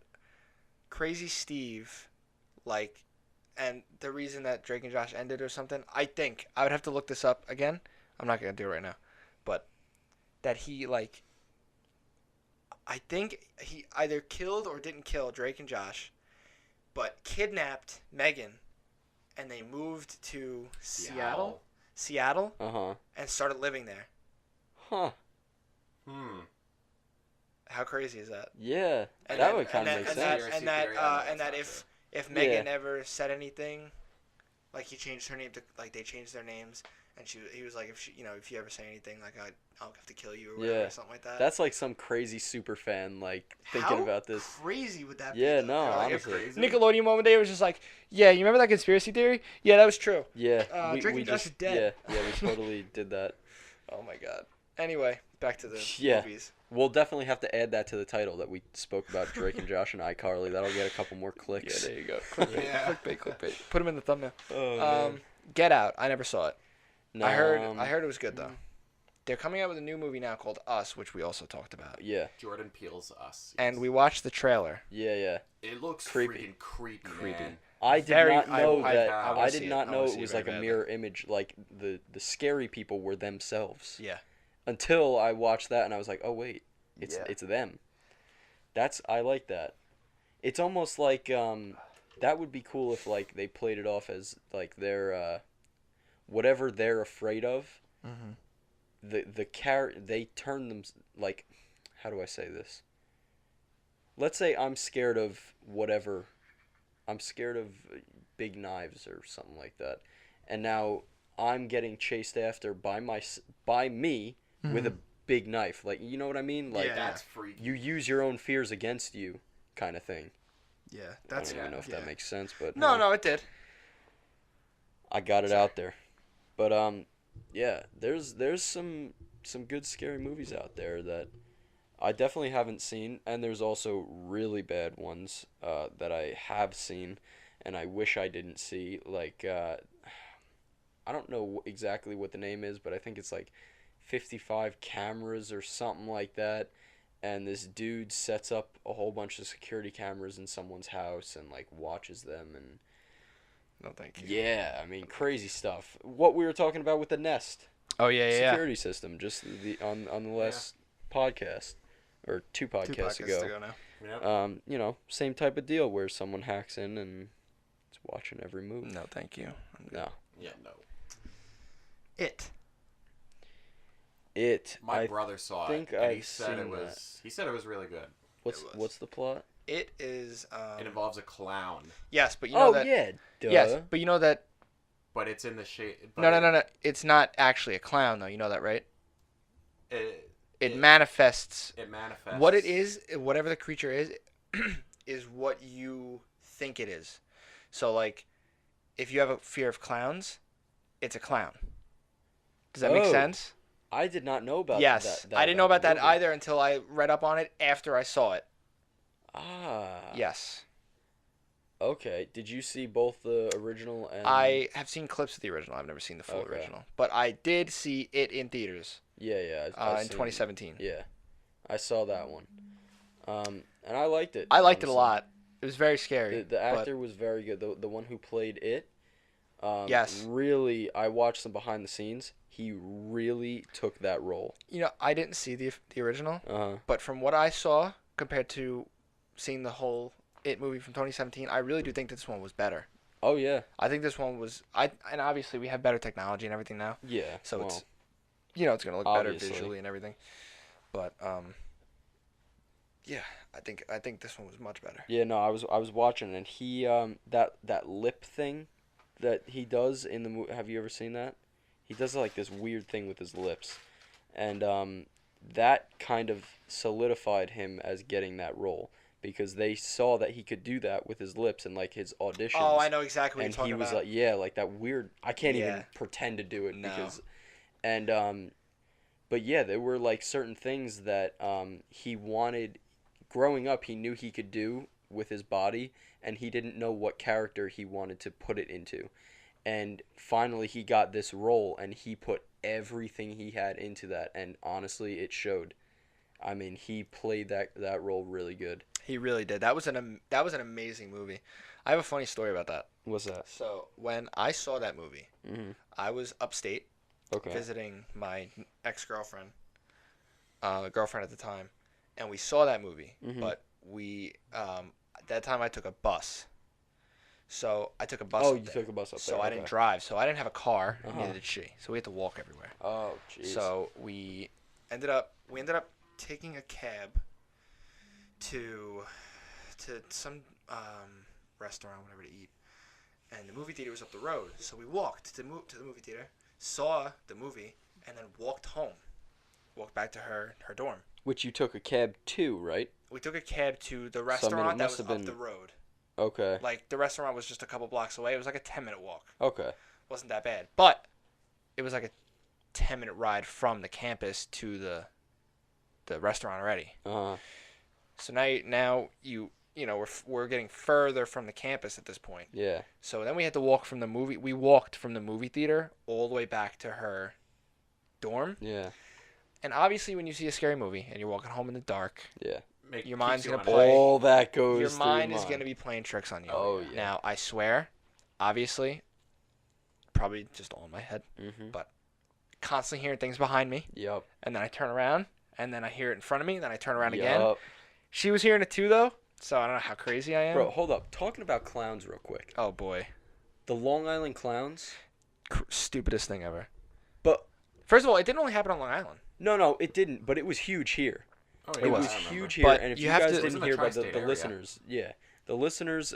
Crazy Steve, like, and the reason that Drake and Josh ended or something, I think, I would have to look this up again. I'm not going to do it right now. But that he, like, I think he either killed or didn't kill Drake and Josh, but kidnapped Megan, and they moved to Seattle, Uh-huh. and started living there. Huh. Hmm. How crazy is that? Yeah. And that then- would kind of and make that- sense. and that, Conspiracy theory, I know and that's that not if Megan Yeah. ever said anything, like he changed her name to, like they changed their names, and he was like, if you ever say anything, like I'll have to kill you or whatever, Yeah. or something like that. That's like some crazy super fan like thinking How about this. crazy would that Yeah, be? no, Like, honestly. Crazy. Nickelodeon moment day was just like, yeah, you remember that conspiracy theory? Yeah, that was true. Yeah. Drake and Josh is dead. Yeah, we totally did that. Oh my god. Anyway, back to the Yeah. movies. We'll definitely have to add that to the title that we spoke about Drake and Josh and iCarly. That'll get a couple more clicks. Yeah, there you go. Clickbait, Yeah. clickbait. Put them in the thumbnail. Oh, Get Out. I never saw it. no, I heard it was good though. They're coming out with a new movie now called Us, which we also talked about. Yeah, Jordan Peele's Us. And yes. we watched the trailer. yeah. It looks Creepy. freaking creepy. Creepy. Man. I did Very- not know I that. wanna I see did it. not I know wanna it see was it like very a badly. mirror image. Like the scary people were themselves. Yeah. Until I watched that and I was like, oh wait, it's Yeah. it's them. I like that. It's almost like that would be cool if like they played it off as like their whatever they're afraid of. Mm-hmm. They turn them like how do I say this? Let's say I'm scared of whatever. I'm scared of big knives or something like that. And now I'm getting chased after by me with a big knife. Like, you know what I mean? Like, Yeah. That's freaky. you use your own fears against you kind of thing. Yeah, I that's don't even know if yeah. that makes sense, but No, it did. I got it out there. But yeah, there's some good scary movies out there that I definitely haven't seen, and there's also really bad ones that I have seen and I wish I didn't see. Like I don't know exactly what the name is, but I think it's like 55 cameras or something like that. And this dude sets up a whole bunch of security cameras in someone's house and like watches them and No, thank you. yeah, I mean crazy stuff. What we were talking about with the Nest Oh yeah, yeah. security system, just the on the last podcast or two podcasts ago. Now. Yep. You know, same type of deal where someone hacks in and it's watching every move. No, thank you. I'm good. No. Yeah, no. My brother saw think it, and he I've said it seen was. He said it was really good. What's the plot? It is. It involves a clown, Yes, but you know Oh that. yeah, duh. Yes, but you know that. but it's in the shape. No. It's not actually a clown, though. You know that, right? It It manifests. It manifests. What it is, whatever the creature is what you think it is. So, like, if you have a fear of clowns, it's a clown. Does that make Oh. sense? I did not know about Yes. that. I didn't know about the that movie. either until I read up on it after I saw it. Ah. Yes. Okay. Did you see both the original and I have seen clips of the original. I've never seen the full Okay. original. But I did see it in theaters Yeah. in 2017. Yeah. I saw that one. And I liked it. I liked it a honestly. lot. It was very scary. The actor was very good. The one who played it. Yes. Really, I watched some behind the scenes. He really took that role. You know, I didn't see the original, Uh-huh. but from what I saw compared to seeing the whole It movie from 2017, I really do think this one was better. Oh yeah. I think this one was and obviously we have better technology and everything now, Yeah. so well, it's it's going to look obviously. better visually and everything. But yeah, I think this one was much better. Yeah, no, I was watching and he that lip thing that he does in the movie. Have you ever seen that? He does like this weird thing with his lips, and that kind of solidified him as getting that role because they saw that he could do that with his lips and like his auditions. Oh, I know exactly what And you're talking he was about. like, yeah, like that weird. I can't even Yeah. pretend to do it No. because, and but yeah, there were like certain things that he wanted. Growing up, he knew he could do with his body, and he didn't know what character he wanted to put it into. And finally, he got this role, and he put everything he had into that, and honestly, it showed. I mean, he played that role really good. He really did. That was an amazing movie. I have a funny story about that. What's that? So when I saw that movie, Mm-hmm. I was upstate Okay. visiting my ex-girlfriend, girlfriend at the time, and we saw that movie. Mhm. But we at that time I took a bus. So I took a bus. Oh, up you there. took a bus up there. So I didn't okay. drive. So I didn't have a car. and Uh-huh. Neither did she. So we had to walk everywhere. Oh, jeez. So we ended up taking a cab to some restaurant, whatever, to eat, and the movie theater was up the road. So we walked to the movie theater, saw the movie, and then walked home. Walked back to her dorm. Which you took a cab to, right? We took a cab to the it restaurant that must was have up been- the road. Okay. Like the restaurant was just a couple blocks away. It was like a 10-minute walk. Okay. Wasn't that bad, but it was like a 10-minute ride from the campus to the restaurant already. Uh-huh. So now we're getting further from the campus at this point. Yeah. So then we had to walk from the movie. We walked from the movie theater all the way back to her dorm. Yeah. And obviously, when you see a scary movie and you're walking home in the dark, Yeah. Your mind's keeps you gonna on play. edge. All that goes your through mind your is going to be playing tricks on you. Oh, yeah. Now, I swear, obviously, probably just all in my head, Mm-hmm. constantly hearing things behind me, Yep. and then I turn around, and then I hear it in front of me, and then I turn around again. Yup. She was hearing it too, though, so I don't know how crazy I am. Bro, hold up. Talking about clowns real quick. Oh, boy. The Long Island clowns. Stupidest thing ever. But First of all, it didn't only happen on Long Island. no, it didn't. But it was huge here. Oh, It was I remember. huge here, But and if you you have guys to- It was didn't in the hear about tri-state the area. listeners, the listeners,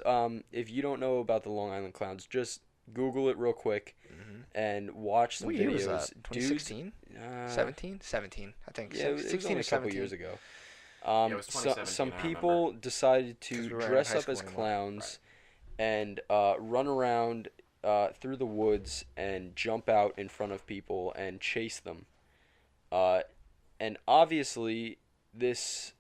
if you don't know about the Long Island Clowns, just Google it real quick and watch some What year was videos. that? 2016? 17? 17, I think. Yeah, it was 16 only or a couple 17. years ago. it was Some 2017, I people decided 'Cause to we weren't in dress high up as school anymore. clowns and run around through the woods and jump out in front of people and chase them. And obviously, this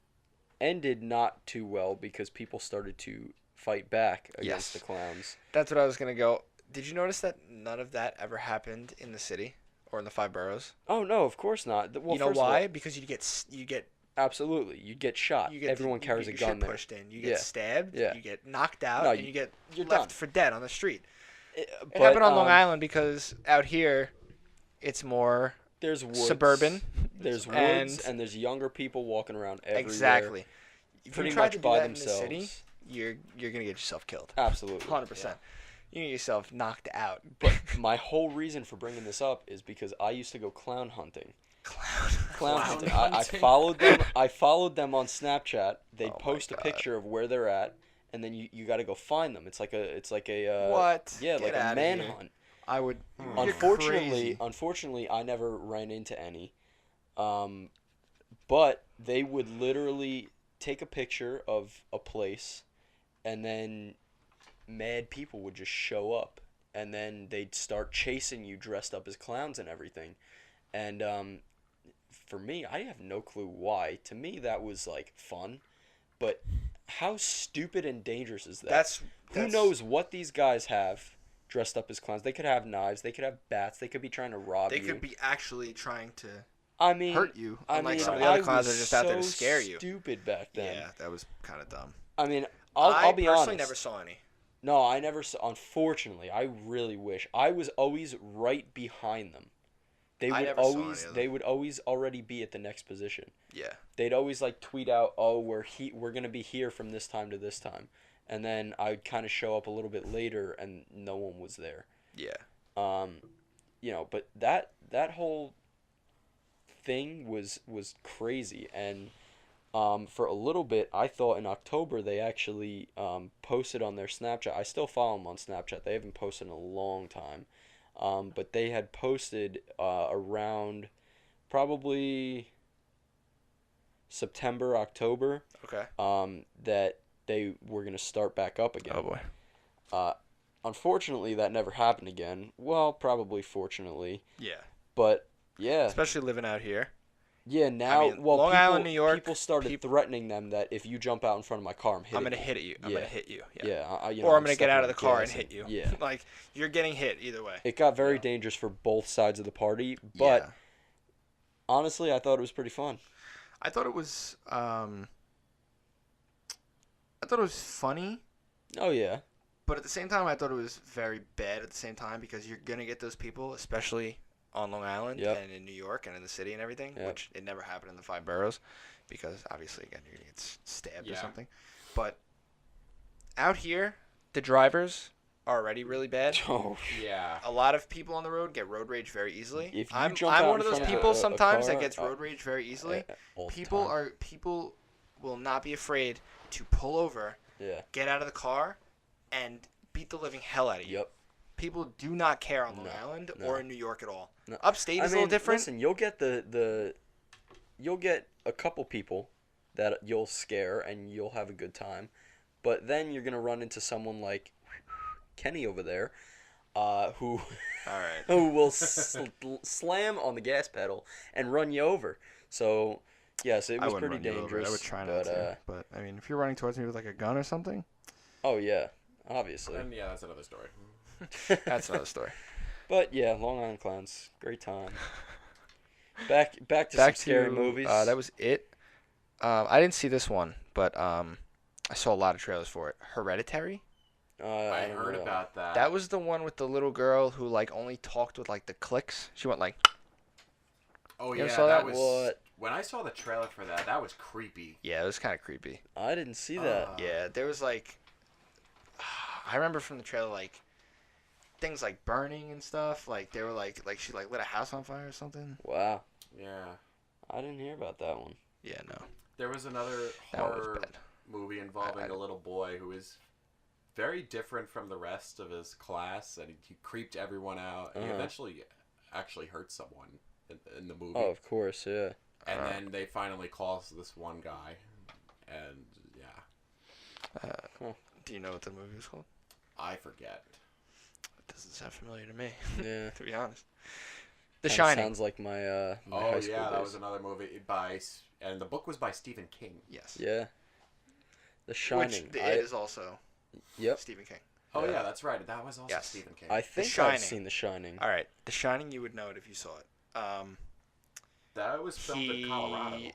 ended not too well because people started to fight back against Yes. the clowns. That's what I was going to go. Did you notice that none of that ever happened in the city or in the 5 boroughs? Oh no, of course not. Well, you know first of all, why? Because you get absolutely, you'd get shot. Everyone carries a you get gun your shit there. pushed in. You get Yeah. stabbed. Yeah. You get knocked out, No, and you get you're left done. for dead on the street. It But, happened on Long Island because out here, it's more There's woods, suburban. There's woods, and- and there's younger people walking around everywhere. Exactly. If Pretty you try much to do by that themselves. in the city, you're gonna get yourself killed. Absolutely. 100%. You get yourself knocked out. But my whole reason for bringing this up is because I used to go clown hunting. Clown Clown hunting. I hunting. followed them. I followed them on Snapchat. They'd Oh my post a God. picture of where they're at, and then you got to go find them. It's like a What? Yeah, Get like a outta here. manhunt. I would. You're Unfortunately, crazy. I never ran into any. But they would literally take a picture of a place, and then mad people would just show up, and then they'd start chasing you dressed up as clowns and everything. And for me, I have no clue why. To me, that was like fun, but how stupid and dangerous is that? Who knows what these guys have dressed up as clowns? They could have knives, they could have bats, they could be trying to rob They you. could be actually trying to I mean, hurt you. I Unlike mean, some of the other I clowns was that are just out there to so scare you. Stupid back then. Yeah, that was kind of dumb. I mean, I'll be honest. I personally never saw any. No, I never saw. Unfortunately, I really wish I was always right behind them. They I would never saw always. any of They them. would always already be at the next position. Yeah. They'd always like tweet out, "Oh, we're gonna be here from this time to this time," and then I'd kind of show up a little bit later, and no one was there. Yeah. But that whole thing was crazy, and for a little bit I thought in October they actually posted on their Snapchat. I still follow them on Snapchat. They haven't posted in a long time, but they had posted around probably September, October, Okay. that they were going to start back up again. Oh boy. Unfortunately, that never happened again. Well, probably fortunately. Yeah. But yeah, Especially living out here. yeah. Now, mean, well, Long Island, New York, people started threatening them that if you jump out in front of my car, I'm gonna hit you. I'm Yeah. gonna hit you. Yeah. Yeah, Or I'm gonna get stepping out on of the car and gas hit you. Yeah, Like you're getting hit either way. it got very Yeah. dangerous for both sides of the party. But Yeah. honestly, I thought it was pretty fun. I thought it was. I thought it was funny. Oh yeah, But at the same time, I thought it was very bad at the same time because you're going to get those people, especially on Long Island Yep. and in New York and in the city and everything, Yep. which it never happened in the 5 boroughs because obviously, again, you're going to get stabbed or Yeah. something. But out here, the drivers are already really bad. oh Yeah. A lot of people on the road get road rage very easily. If you I'm jump out one in of those front of people a sometimes car, that gets road rage very easily. all the People time. people will not be afraid to pull over, Yeah. get out of the car, and beat the living hell out of you. Yep. People do not care on Long No, Island no. or in New York at all. No. Upstate is a little different. Listen, you'll get you'll get a couple people that you'll scare and you'll have a good time, but then you're gonna run into someone like Kenny over there, who All right. who will slam on the gas pedal and run you over. So yes, it was pretty dangerous. I would try not but, to. But I mean, if you're running towards me with like a gun or something, oh yeah, obviously. And yeah, that's another story. that's another story. But yeah, Long Island Clowns, great time. Back to some scary movies. That was it. I didn't see this one, but I saw a lot of trailers for it. Hereditary. I don't heard know. about that. That was the one with the little girl who like only talked with like the clicks. She went like, Oh You yeah, ever saw that that? was What? when I saw the trailer for that. That was creepy. yeah, it was kind of creepy. I didn't see that. Yeah, there was like, I remember from the trailer like things like burning and stuff. Like they were like she like lit a house on fire or something. Wow. Yeah. I didn't hear about that one. Yeah, no. There was another That one was horror bad. movie involving a little boy who is very different from the rest of his class, and he creeped everyone out. And he eventually actually hurt someone in the movie. Oh, of course, yeah. And then they finally call this one guy, and yeah, Do you know what the movie was called? I forget. It doesn't sound familiar to me, Yeah. to be honest. The Kinda Shining. sounds like my my Oh high school yeah, that days. was another movie and the book was by Stephen King. Yes. Yeah. The Shining. Which it is also Yep. Stephen King. Oh Yeah. yeah, that's right. That was also Yes. Stephen King. I think Shining. I've seen The Shining. All right. The Shining, you would know it if you saw it. That was filmed in Colorado.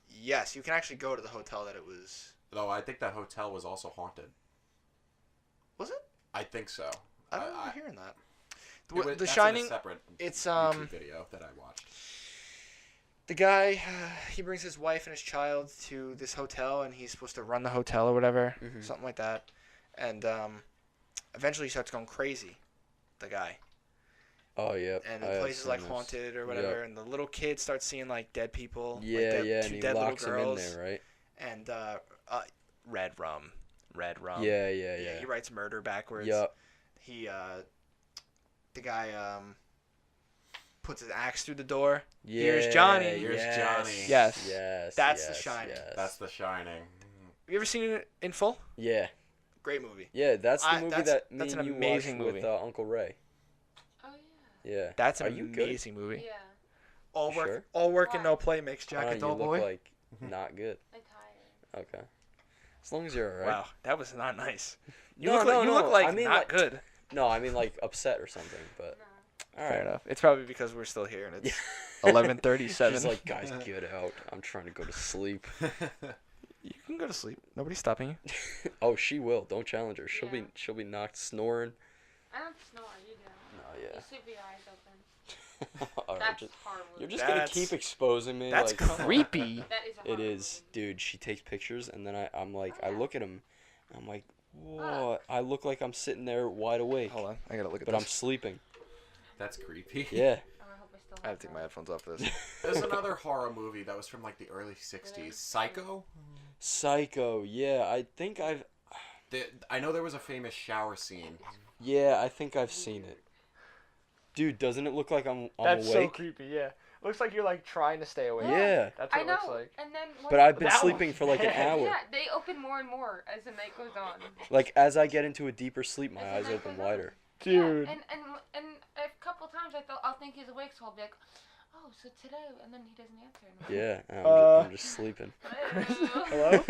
Yes, you can actually go to the hotel that it was. Though I think that hotel was also haunted. Was it? I think so. I don't remember hearing that. That's The in a Shining. separate It's YouTube video that I watched. the guy. He brings his wife and his child to this hotel, and he's supposed to run the hotel or whatever, something like that. And eventually, he starts going crazy. The guy. Oh yeah. And the place is like haunted or whatever, and the little kid starts seeing like dead people. Yeah, like dead, yeah, two and he dead locks little him in girls, there, right? And red rum. Yeah. He writes murder backwards. Yup. He the guy puts his axe through the door. Yeah. Here's Johnny. Here's yes, Johnny. Yes. Yes. That's The yes, Shining. Yes. That's The Shining. You ever seen it in full? Yeah. Great movie. Yeah, that's the movie that me that's and an you amazing watched movie. with Uncle Ray. Oh yeah. Yeah. That's an Are you good? amazing movie. Yeah. All work, Sure? all work and Why? no play makes Jack a You dull look boy. like not good. I'm tired. Okay. As long as you're alright. Wow, that was not nice. You No, look no, like, you no. look like I mean, not like- good. No, I mean like upset or something, but No. all Fair right. enough. It's probably because we're still here and it's Yeah. 11:37. She's like, guys, get out. I'm trying to go to sleep. You can go to sleep. Nobody's stopping you. Oh, she will. Don't challenge her. She'll Yeah. be knocked snoring. I don't snore. You do. No, You yeah. sleep with your eyes open. All right, That's horrible. you're just gonna That's- keep exposing me. That's like, come on. creepy. That is a It horror is, movie. dude. She takes pictures, and then I'm like, Oh, I yeah. look at him. I'm like, what? I look like I'm sitting there wide awake, Hold on, I gotta look at but I'm this. sleeping. That's creepy. Yeah. Oh, I hope I still I have to take my that. headphones off for this. There's another horror movie that was from like the early 60s. Psycho? Psycho. Yeah, I think I know there was a famous shower scene. Yeah, I think I've seen it. Dude, doesn't it look like I'm That's so awake? creepy. Yeah, looks like you're like trying to stay awake. Yeah. That's what I it know. looks like. And then But I've been That one- sleeping for like an hour. Yeah, they open more and more as the night goes on. Like as I get into a deeper sleep, my As the eyes night open goes on. wider. Dude. Yeah, and a couple times I'll think he's awake, so I'll be like, oh, so today, and then he doesn't answer. And Yeah, and I'm just sleeping. Hello?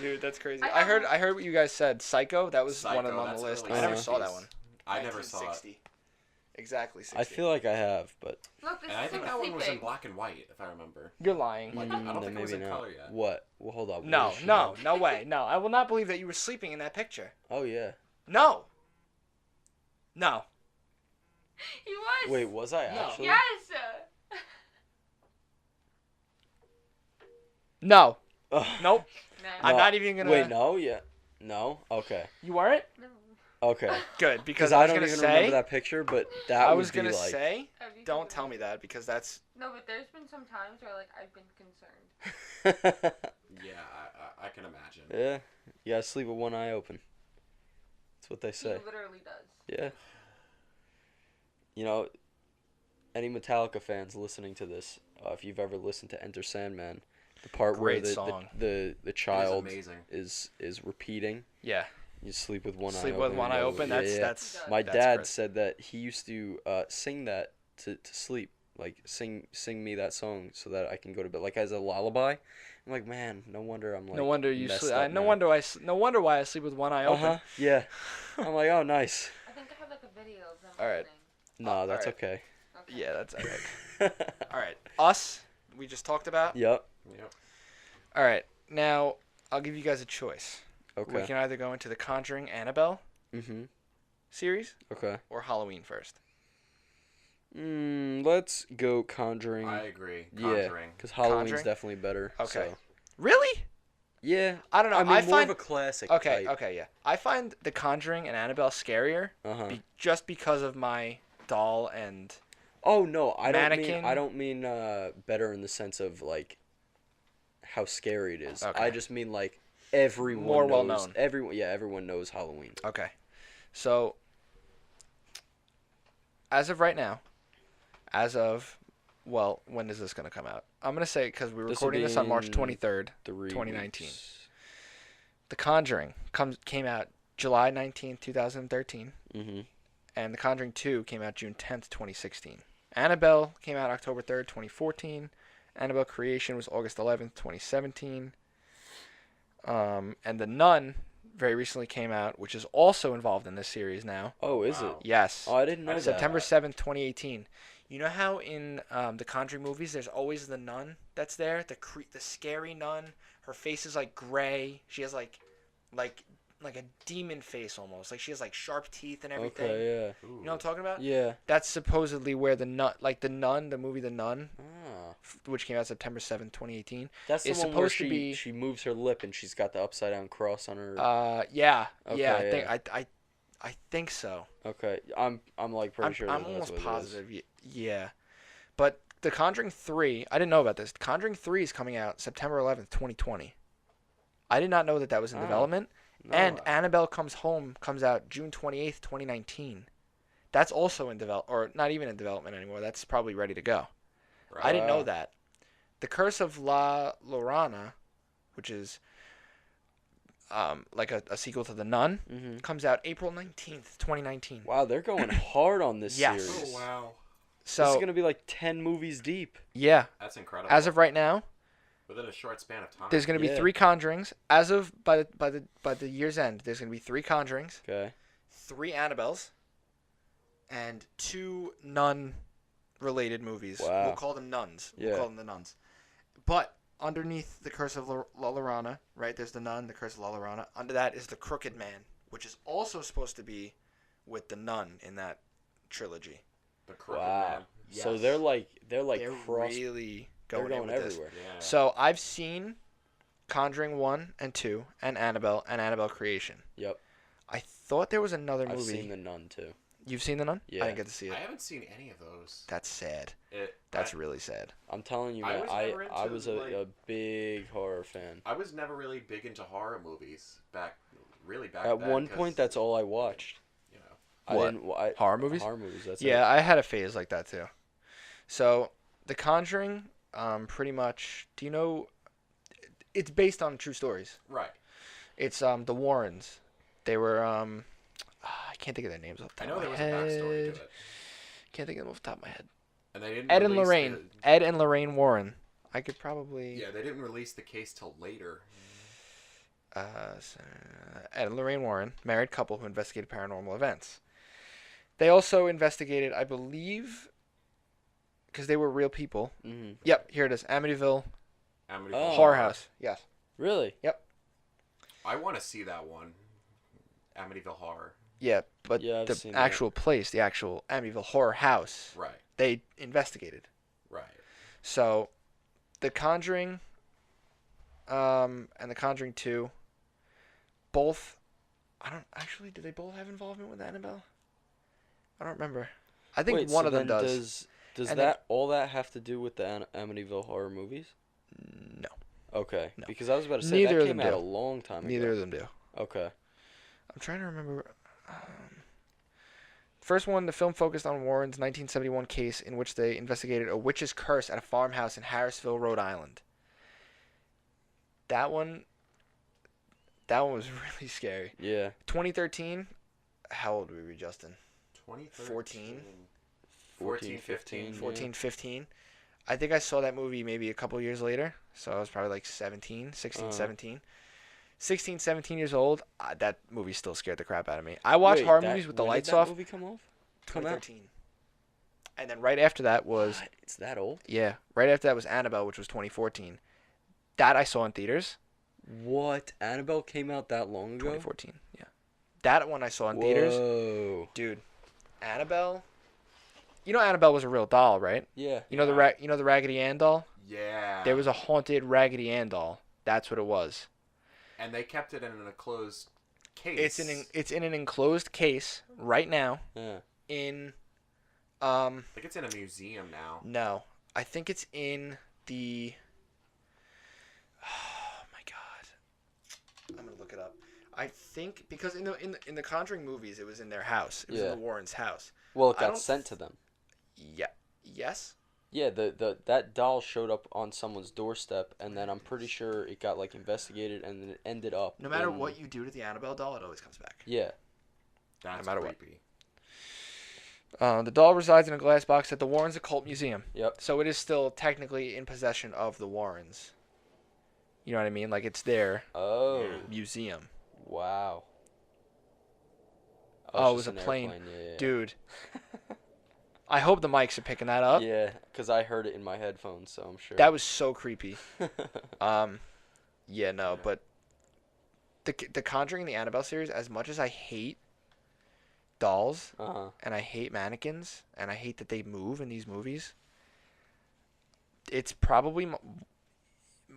Dude, that's crazy. I have I heard what you guys said. Psycho. That was one of them Psycho, on the that's list. early I never 60s. saw that one. I never saw it. 1960. Exactly 60. I feel like I have, but Look, this And I is think him that one was in sleeping. black and white, if I remember. You're lying. Like, I don't then think it was maybe in not. color yet. What? Well, hold on. No, What is she no, doing? no way. No, I will not believe that you were sleeping in that picture. Oh yeah. No. No. He was. Wait, was I No. actually? Yes. No. Ugh. Nope. No. I'm No. not even gonna. Wait, no, yeah, no. Okay, You weren't? No. okay. Good, because Because I I was don't gonna even say. remember that picture, but that I would was be gonna like. say. Have you Don't considered tell me it? that because that's. No, but there's been some times where like I've been concerned. Yeah, I can imagine. Yeah, you gotta sleep with one eye open. That's what they He say. literally does. Yeah. You know, any Metallica fans listening to this, if you've ever listened to Enter Sandman, the part Great where song. the It is child amazing. is repeating, Yeah. you sleep with one eye Sleep open. with one and eye go- open. yeah, That's yeah. that's. My that's dad great. said that he used to sing that to sleep, like sing me that song so that I can go to bed, like as a lullaby. I'm like, man, no wonder I'm like. No wonder you messed sleep. up No now." wonder no wonder why I sleep with one eye open. Uh huh. Yeah. I'm like, oh, nice. I think I have like a video of them. All right. opening. No, that's alright. okay. Okay. Yeah, that's alright. All right, us. We just talked about. Yep. Yep. All right, now I'll give you guys a choice. We Okay. can either go into the Conjuring Annabelle Mhm. series Okay. or Halloween first. Let's go Conjuring. I agree. Yeah, Conjuring. because Halloween's Conjuring? definitely better. Okay. So. Really? Yeah. I don't know. I mean, more find of a classic. okay, type. okay, yeah. I find the Conjuring and Annabelle scarier Uh-huh. just because of my doll and Oh no, I don't Mannequin. mean better in the sense of like how scary it is. Okay. I just mean like everyone More well knows. known. Everyone knows Halloween. Okay. So, as of right now, when is this going to come out? I'm going to say, because we're This will recording be this on March in 23rd, 3 2019. weeks. The Conjuring came out July 19th, 2013. Mm-hmm. And The Conjuring 2 came out June 10th, 2016. Annabelle came out October 3rd, 2014. Annabelle Creation was August 11th, 2017. And The Nun very recently came out, which is also involved in this series now. Oh, is Wow. it? Yes. Oh, I didn't know that. September 7th, 2018. You know how in the Conjuring movies there's always the nun that's there? The scary nun. Her face is like gray. She has like a demon face almost. Like she has like sharp teeth and everything. Okay, yeah. Ooh. You know what I'm talking about? Yeah. That's supposedly where the nun, the movie The Nun, Ah. which came out September 7th, 2018. That's the It's one where supposed to be- she moves her lip and she's got the upside down cross on her. Yeah. Okay, yeah, yeah. I think so. Okay, I'm like pretty sure. I'm that's almost what it is. positive. Yeah. But The Conjuring 3, I didn't know about this. Conjuring 3 is coming out September 11th, 2020. I did not know that was in Oh. development. No. And Annabelle comes out June 28th, 2019. That's also in or not even in development anymore. That's probably ready to go. Right. I didn't know Wow. that. The Curse of La Llorona, which is like a sequel to The Nun, Mm-hmm. comes out April 19th, 2019. Wow, they're going hard on this Yes. series. Oh wow. This is So, gonna be like 10 movies deep. yeah, That's incredible. as of right now, Within a short span of time. there's going to be Yeah. 3 Conjurings. As of by the year's end, there's going to be 3 Conjurings, Okay. 3 Annabelles, and 2 nun-related movies. Wow. We'll call them nuns. We'll Yeah. call them the nuns. But underneath the Curse of La Llorona, right? There's the Nun, the Curse of La Llorona. Under that is the Crooked Man, which is also supposed to be with the nun in that trilogy. The Crooked Wow. Man. So Yes. they're like They're cross. really They're going, in going with this. everywhere. Yeah. So I've seen Conjuring 1 and 2 and Annabelle Creation. Yep. I thought there was another I've movie. seen The Nun too. You've seen The Nun? Yeah. I didn't get to see I it. haven't seen any of those. That's sad. It. That's I, really sad. I'm telling you, I man. was I never into, was a like- big horror fan. I was never really big into horror movies back At then, one 'cause, point, that's all I watched. you know. What? I didn't. I, Horror movies? Horror movies. That's Yeah, it. I had a phase like that too. So, The Conjuring, pretty much. Do you know? It's based on true stories. Right. It's the Warrens. They were I can't think of their names off the I top know of there my was a backstory head. to it, Can't think of them off the top of my head. and they didn't. Ed and release Lorraine. Ed and Lorraine Warren. I could probably. They didn't release the case till later. Ed and Lorraine Warren, married couple who investigated paranormal events. They also investigated, I believe, because they were real people. Mm-hmm. Yep, here it is. Amityville Amityville Oh. Horror House. Yes. Really? I want to see that one. Amityville Horror. Yeah, but Yeah, I've the seen that. actual place, the actual Amityville Horror House, Right. they investigated. Right. So, The Conjuring, and The Conjuring 2, both. I don't actually. Do they both have involvement with Annabelle? I don't remember. I think Wait, one so of them then does. Does And that all that have to do with the Amityville horror movies? No, Okay. No. Because I was about to say Neither that of came them out do. a long time ago. neither of them do. Okay. I'm trying to remember. First one, the film focused on Warren's 1971 case in which they investigated a witch's curse at a farmhouse in Harrisville, Rhode Island. That one was really scary. Yeah. 2013. How old were we, Justin? 2013. 14, 15. Yeah. 14, 15. I think I saw that movie maybe a couple years later. So I was probably like 16, 17. 16, 17 years old. That movie still scared the crap out of me. I watch Wait, horror that- movies with the when lights did that off. movie come off? Come out? 2013. And then right after that was, What? It's that old? yeah, right after that was Annabelle, which was 2014. That I saw in theaters. What? Annabelle came out that long ago? 2014, yeah. That one I saw in theaters. Whoa. Dude, Annabelle. You know Annabelle was a real doll, right? Yeah. You know the Raggedy Ann doll? Yeah. There was a haunted Raggedy Ann doll. That's what it was. And they kept it in a closed case. It's in an enclosed case right now Yeah. in I think it's in a museum now. no. I think it's in the I think because in the Conjuring movies, it was in their house. It was in Yeah. the Warrens' house. Well, it I got don't sent to them. Yeah. Yes. Yeah, that doll showed up on someone's doorstep, and then I'm pretty sure it got like investigated, and then it ended up. No matter in- what you do to the Annabelle doll, it always comes back. Yeah. That's No matter what. creepy. The doll resides in a glass box at the Warrens Occult Museum. Yep. So it is still technically in possession of the Warrens. You know what I mean? Like it's their Oh. Yeah. museum. Wow. Oh, it it's was a just an plane. airplane, yeah. Dude. I hope the mics are picking that up. Yeah, because I heard it in my headphones, so I'm sure. That was so creepy. Yeah, no, Yeah. but the Conjuring and the Annabelle series, as much as I hate dolls Uh-huh. and I hate mannequins and I hate that they move in these movies, it's probably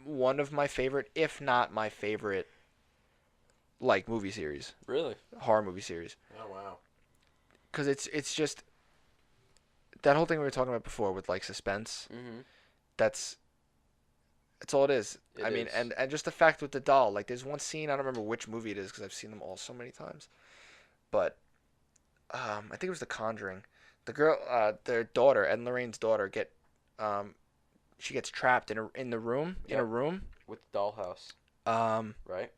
one of my favorite, if not my favorite, like movie series, Really? horror movie series, Oh wow. because it's just that whole thing we were talking about before with like suspense. Mm-hmm. That's all it is. It I mean, is. and just the fact with the doll, like there's one scene, I don't remember which movie it is because I've seen them all so many times, but I think it was The Conjuring. The girl, their daughter, Ed and Lorraine's daughter, she gets trapped in a room, Yep. With the dollhouse, right?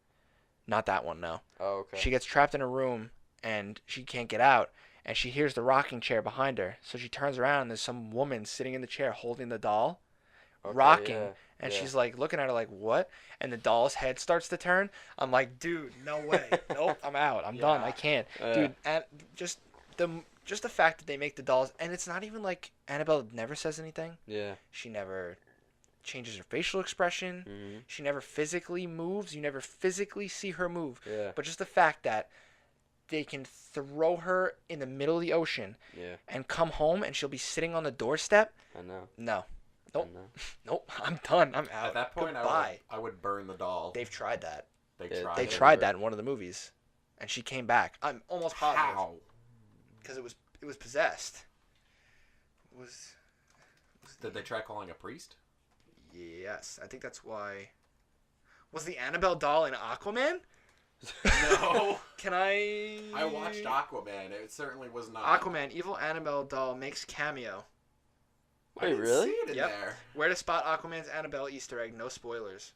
Not that one, no. Oh, okay. She gets trapped in a room and she can't get out, and she hears the rocking chair behind her, so she turns around and there's some woman sitting in the chair holding the doll, Okay, rocking, yeah, and yeah. she's like looking at her like, what? And the doll's head starts to turn. I'm like, dude, no way. Nope, I'm out. I'm done. I Yeah. can't. Yeah. Dude, and just the fact that they make the dolls, and it's not even like Annabelle never says anything. Yeah. She never changes her facial expression. Mm-hmm. She never physically moves. You never physically see her move. Yeah. But just the fact that they can throw her in the middle of the ocean Yeah. and come home and she'll be sitting on the doorstep. I know. No. Nope. I know. Nope. I'm done. I'm out. At that point, Goodbye. I would burn the doll. They've tried that. They Yeah, tried. They it. tried that in one of the movies, and she came back. I'm almost positive How? because it was possessed. It was Did they try calling a priest? yes. I think that's why. Was the Annabelle doll in Aquaman? No. Can I? I watched Aquaman. It certainly was not. Aquaman. Evil Annabelle doll makes cameo. I Wait, didn't really? See it in Yep. there. Where to spot Aquaman's Annabelle Easter egg? No spoilers.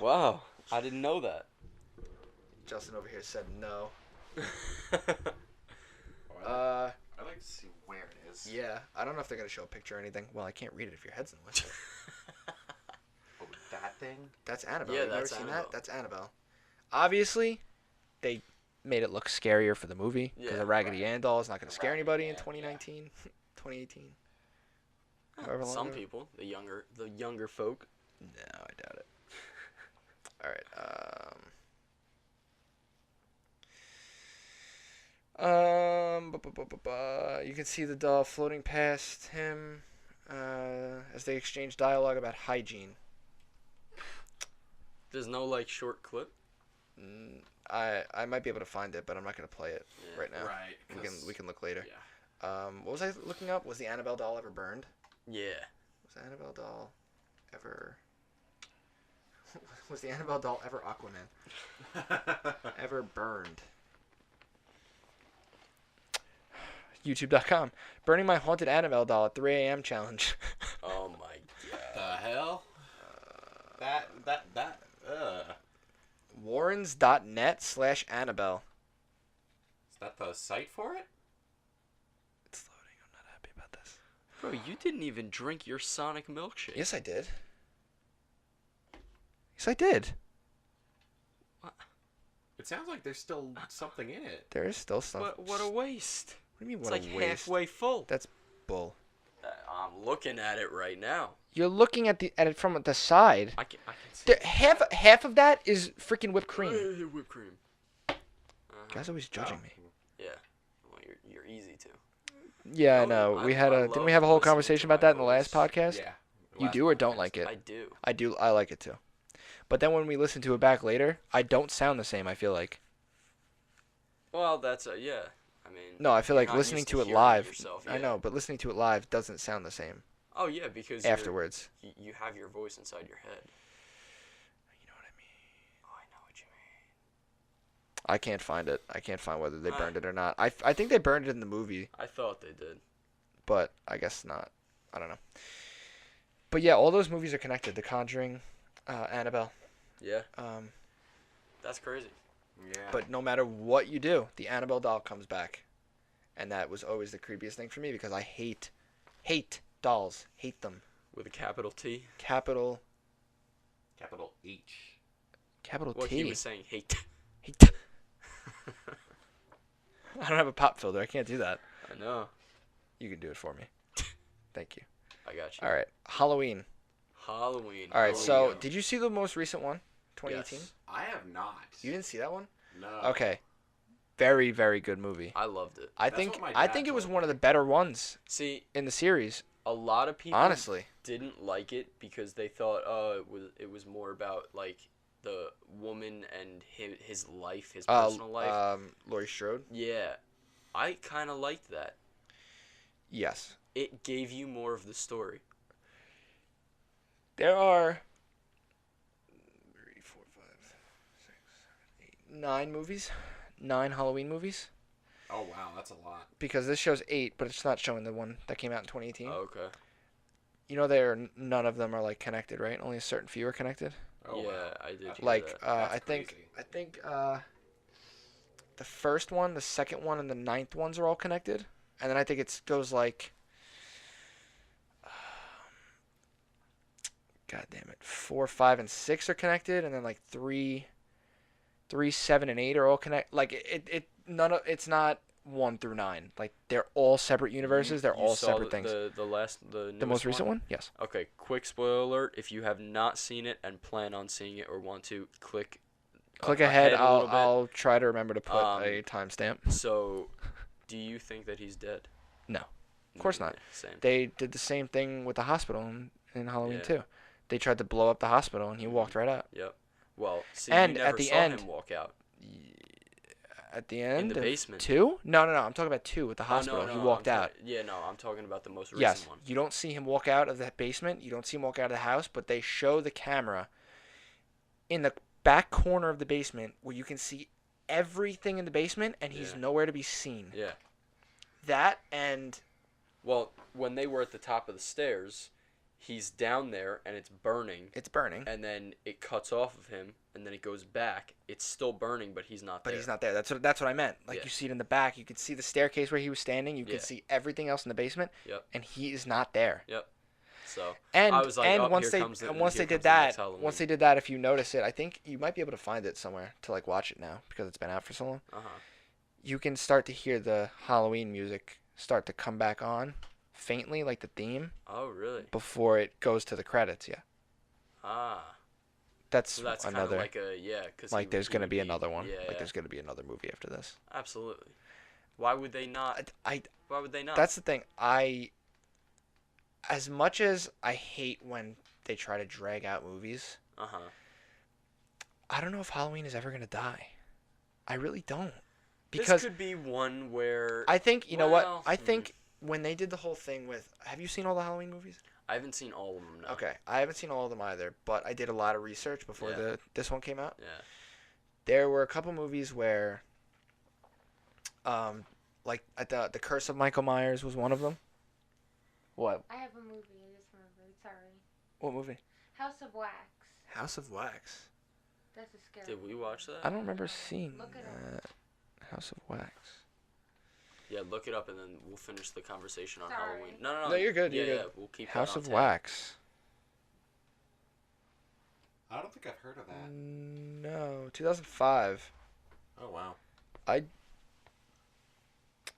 Wow. I didn't know that. Justin over here said no. Oh, I'd like to see where it is. Yeah. I don't know if they're gonna show a picture or anything. Well, I can't read it if your head's in the way. Oh, that thing? That's Annabelle. Yeah, You've never that's seen Annabelle. that? That's Annabelle. Obviously, they made it look scarier for the movie because Yeah, a Raggedy right. Ann doll is not going to scare Raggedy anybody in Ann, 2019, 2018. However long Some ago. people, the younger folk. No, I doubt it. All right. You can see the doll floating past him as they exchange dialogue about hygiene. There's no like short clip. I might be able to find it, but I'm not going to play it Yeah. right now. Right. We can look later. Yeah. What was I looking up? Was the Annabelle doll ever burned? Yeah. Was the Annabelle doll ever? Was the Annabelle doll ever Aquaman? Ever burned? YouTube.com. Burning my haunted Annabelle doll at 3 a.m. challenge. Oh my The god. hell? That. Warrens.net/Annabelle. Is that the site for it? It's loading. I'm not happy about this. Bro, you didn't even drink your Sonic milkshake. Yes, I did. Yes, I did. It sounds like there's still something in it. There is still some. What a waste. What do you mean? It's What like a waste? halfway full. That's bull. I'm looking at it right now. You're looking at it from the side. I can see. Half of that is freaking whipped cream. Whipped cream. Guys always judging me. Yeah. Well, you're easy to. Yeah, I Oh, know. I- We had I didn't love we have a whole listening conversation to about my that in the last voice. podcast? Yeah. You Last do or don't podcast. like it? I do. I do. I like it too. But then when we listen to it back later, I don't sound the same. I feel like. Well, that's yeah. I mean. No, I feel you're like not listening used to it hearing live. yourself, I yeah. know, but listening to it live doesn't sound the same Oh yeah, because afterwards. you have your voice inside your head. You know what I mean? Oh, I can't find it. I can't find whether they burned it or not. I think they burned it in the movie, I thought they did. but I guess not. I don't know. But yeah, all those movies are connected. The Conjuring, Annabelle. Yeah, Um, that's crazy. Yeah. but no matter what you do, the Annabelle doll comes back. And that was always the creepiest thing for me because I hate dolls. Hate them. With a capital T. Capital H. What T. he was saying, hate. Hate. I don't have a pop filter. I can't do that. I know. You can do it for me. Thank you. I got you. All right. Halloween. Halloween. All right. Here we So, go. did you see the most recent one? 2018? Yes. I have not. You didn't see that one? No. Okay. Very, very good movie. I loved it. I That's think what my dad it was told one of me. the better ones See, in the series, a lot of people honestly. didn't like it because they thought, it was more about like the woman and his life, his personal life. Laurie Strode? Yeah, I kind of liked that. Yes. It gave you more of the story. There are 3, 4, 5, 6, 7, 8, 9 movies. 9 Halloween movies. Oh wow, that's a lot. Because this shows 8, but it's not showing the one that came out in 2018. Oh, okay. You know, none of them are like connected, right? Only a certain few are connected. Oh yeah, wow. I did. Hear Like, that. That's I think the first one, the second one, and the 9th ones are all connected, and then I think it goes like, God damn it, 4, 5, and 6 are connected, and then like 3, 7, and 8 are all connected. Like it's not 1 through 9. Like they're all separate universes. They're You all saw separate things. The The most recent one? Yes. Okay, quick spoiler alert. If you have not seen it and plan on seeing it or want to, click Ahead. a little bit. I'll try to remember to put Um, a timestamp. So, do you think that he's dead? No. Of course not. Yeah, same. They did the same thing with the hospital in Halloween Yeah. too. They tried to blow up the hospital and he walked right out. Yep. Well, see, And you at never the saw end- him walk out. At the end the of basement. 2? No. I'm talking about 2 with the hospital. Oh, no, He no, walked I'm out. Yeah, no, I'm talking about the most recent Yes. one. You don't see him walk out of the basement. You don't see him walk out of the house, but they show the camera in the back corner of the basement where you can see everything in the basement and he's Yeah. nowhere to be seen. Yeah. That and Well, when they were at the top of the stairs, he's down there and it's burning, it's burning. and then it cuts off of him, and then it goes back. It's still burning, but he's not But there. he's not there. That's what I meant. Like Yeah. you see it in the back. You could see the staircase where he was standing. You Yeah. could see everything else in the basement. Yep. And he is not there. Yep. So And I was like, and oh, once here they comes the- and once here they did comes the next that, Halloween. if you notice it, I think you might be able to find it somewhere to like watch it now because it's been out for so long. You can start to hear the Halloween music start to come back on faintly, like the theme, Oh, really? before it goes to the credits. Yeah, Ah. that's So that's kind of another. like a because Like there's gonna be another one. Yeah. Like there's gonna be another movie after this. Absolutely. Why would they not? I Why would they not? That's the thing. As much as I hate when they try to drag out movies, I don't know if Halloween is ever gonna die. I really don't. This Because could be one where I think you know what? well, I think when they did the whole thing with, have you seen all the Halloween movies? I haven't seen all of them. No. Okay, I haven't seen all of them either, but I did a lot of research before Yeah. this one came out. Yeah. There were a couple movies where, like the Curse of Michael Myers was one of them. What? I have a movie. I just remembered. Sorry. What movie? House of Wax. House of Wax. That's a scary. Did we watch that? I don't remember seeing Look it that. House of Wax. Yeah, look it up and then we'll finish the conversation on Sorry. Halloween. No. No, you're good, Yeah, you're yeah, good. we'll keep House that on of tap. Wax. I don't think I've heard of that. No, 2005. Oh wow.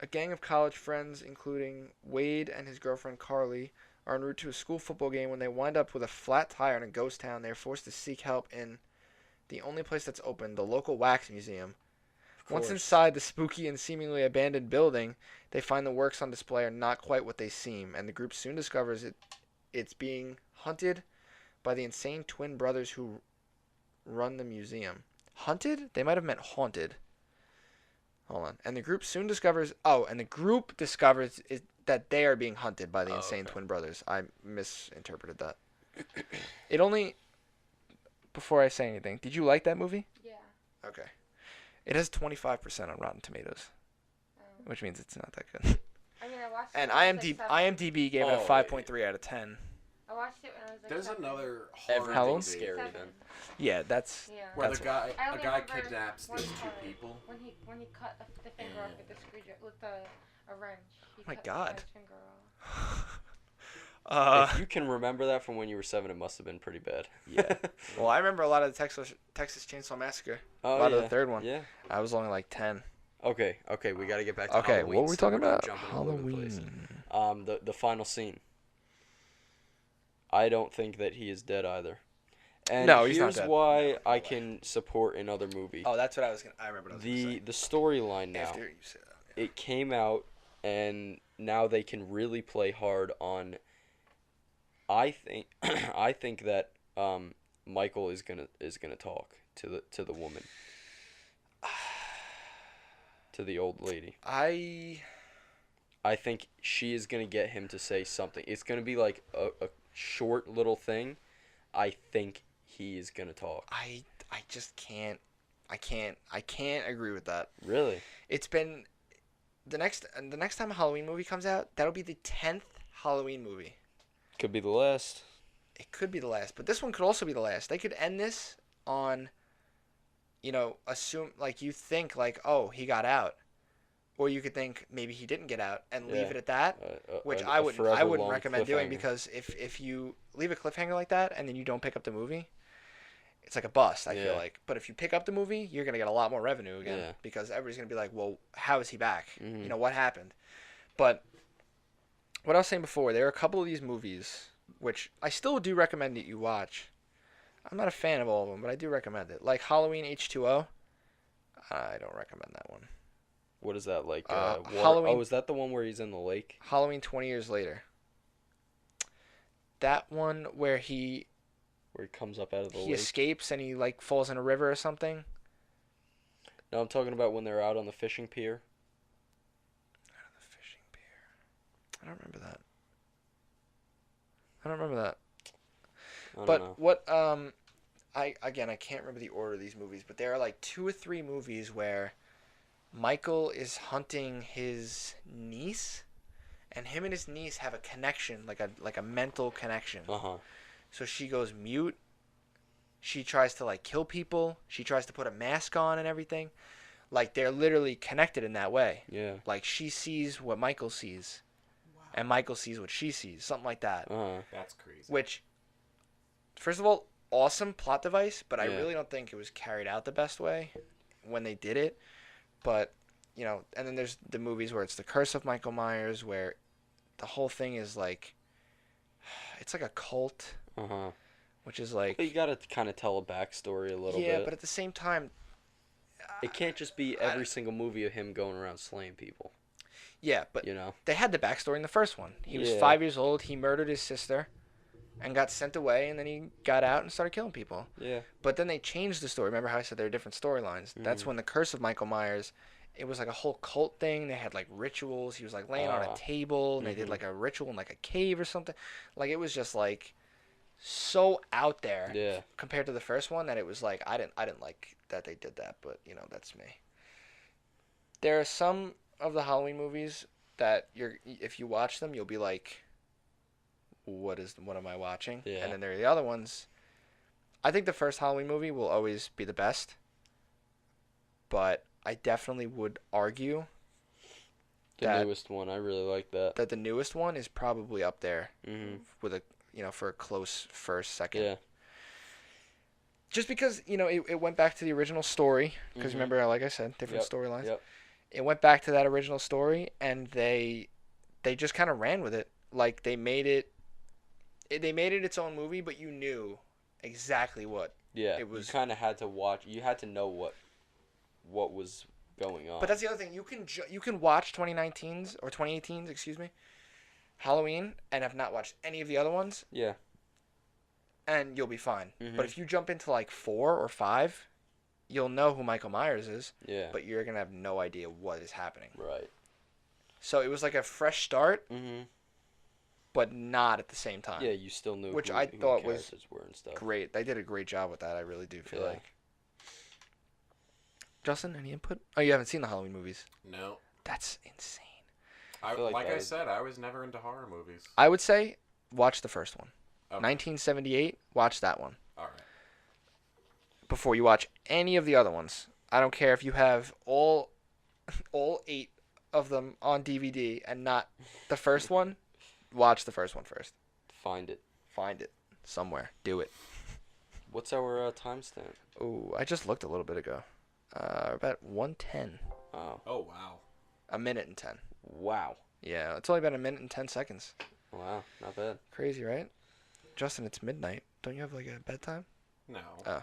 A gang of college friends, including Wade and his girlfriend Carly, are en route to a school football game when they wind up with a flat tire in a ghost town. They are forced to seek help in the only place that's open, the local wax museum. Of Once course. inside the spooky and seemingly abandoned building, they find the works on display are not quite what they seem, and the group soon discovers it's being hunted by the insane twin brothers who run the museum. Hunted? They might have meant haunted. Hold on. And the group soon discovers... Oh, and the group discovers that they are being hunted by the insane okay. twin brothers. I misinterpreted that. It only... Before I say anything, did you like that movie? Yeah. Okay. It has 25% on Rotten Tomatoes, Um, which means it's not that good. I mean, I watched And it when I was, like, IMDb gave it a Oh, 5.3 out of 10. I watched it when I was like There's 7. another horror Halloween? movie Scary. 7. then. Yeah, that's Yeah. where That's the guy I a only guy remember kidnaps one these two part. people. When he cut the finger off with the screwdriver with a wrench. He my cut God. the guy's finger off. If you can remember that from when you were 7, it must have been pretty bad. Yeah. Well, I remember a lot of the Texas Chainsaw Massacre. Oh, A lot yeah. of the third one. Yeah. I was only like 10. Okay, we got to get back to Okay, Halloween. what were we so talking we're not about? jumping all over the place. Halloween. The final scene. I don't think that he is dead either. And No, he's not here's dead. why No, I can support another movie. Oh, that's what I was gonna. I remember. What I was gonna The storyline say. now. After you said that. It came out, and now they can really play hard on. I think I think that Michael is gonna talk to the woman, to the old lady. I think she is gonna get him to say something. It's gonna be like a short little thing. I think he is gonna talk. I just can't. I can't agree with that. Really? It's been the next time a Halloween movie comes out, that'll be the 10th Halloween movie. Could be the last. It could be the last, but this one could also be the last. They could end this on, assume like you think like, oh, he got out, or you could think maybe he didn't get out and leave Yeah. it at that, which A I wouldn't forever-long recommend doing cliffhanger. because if you leave a cliffhanger like that and then you don't pick up the movie, it's like a bust. I feel Yeah. like, but if you pick up the movie, you're gonna get a lot more revenue again Yeah. because everybody's gonna be like, well, how is he back? Mhm. What happened? But what I was saying before, there are a couple of these movies which I still do recommend that you watch. I'm not a fan of all of them, but I do recommend it. Like Halloween H2O, I don't recommend that one. What is that like? Halloween- Oh, is that the one where he's in the lake? Halloween 20 Years Later. That one where he Where he comes up out of the he lake? escapes and he like falls in a river or something. No, I'm talking about when they're out on the fishing pier. The fishing pier. I don't remember that. I don't remember that. I don't But know. what I can't remember the order of these movies, but there are like 2 or 3 movies where Michael is hunting his niece, and him and his niece have a connection, like a mental connection. Uh-huh. So she goes mute. She tries to like kill people. She tries to put a mask on and everything. Like they're literally connected in that way. Yeah. Like she sees what Michael sees, and Michael sees what she sees, something like that. Uh-huh. That's crazy. Which, first of all, awesome plot device, but I Yeah. really don't think it was carried out the best way when they did it. But, and then there's the movies where it's the Curse of Michael Myers, where the whole thing is like, it's like a cult, Uh-huh. which is like, But you gotta kind of tell a backstory a little yeah, bit. but at the same time, It can't just be every single movie of him going around slaying people. yeah, but You know? they had the backstory in the first one. He was Yeah. 5 years old, he murdered his sister, and got sent away, and then he got out and started killing people. Yeah. But then they changed the story. Remember how I said there are different storylines? That's when the Curse of Michael Myers, it was like a whole cult thing. They had like rituals. He was like laying on a table, and they did like a ritual in like a cave or something. Like it was just like so out there Yeah. compared to the first one that it was like I didn't like that they did that, but that's me. There are some of the Halloween movies that if you watch them, you'll be like, what am I watching? Yeah. And then there are the other ones. I think the first Halloween movie will always be the best, but I definitely would argue The that newest one, I really like that. the newest one is probably up there Mhm. with a for a close first, second. Yeah. Just because it went back to the original story because Mhm. remember, like I said, different Yep, storylines. yep. It went back to that original story, and they just kind of ran with it. Like they made it its own movie, but you knew exactly what. Yeah. It was- You kind of had to watch. You had to know what was going on. But that's the other thing. You can watch 2019's or 2018's, excuse me, Halloween, and have not watched any of the other ones, Yeah. and you'll be fine. Mhm. But if you jump into like 4 or 5, you'll know who Michael Myers is, Yeah. but you're gonna have no idea what is happening. Right. So it was like a fresh start, Mhm. but not at the same time. Yeah, you still knew Which who, I who the thought was characters were and stuff. Great. They did a great job with that. I really do feel Yeah. like. Justin, any input? Oh, you haven't seen the Halloween movies. No. That's insane. feel like that I is- said, I was never into horror movies. I would say watch the first one. Okay. 1978, watch that one. All right. Before you watch any of the other ones. I don't care if you have all 8 of them on DVD and not the first one. Watch the first one first. Find it. Find it somewhere. Do it. What's our timestamp? Oh, I just looked a little bit ago. About 1:10. Oh, Oh, wow. A minute and 10. wow. Yeah, it's only about a minute and 10 seconds. Wow, not bad. Crazy, right? Justin, it's midnight. Don't you have like a bedtime? No. Oh.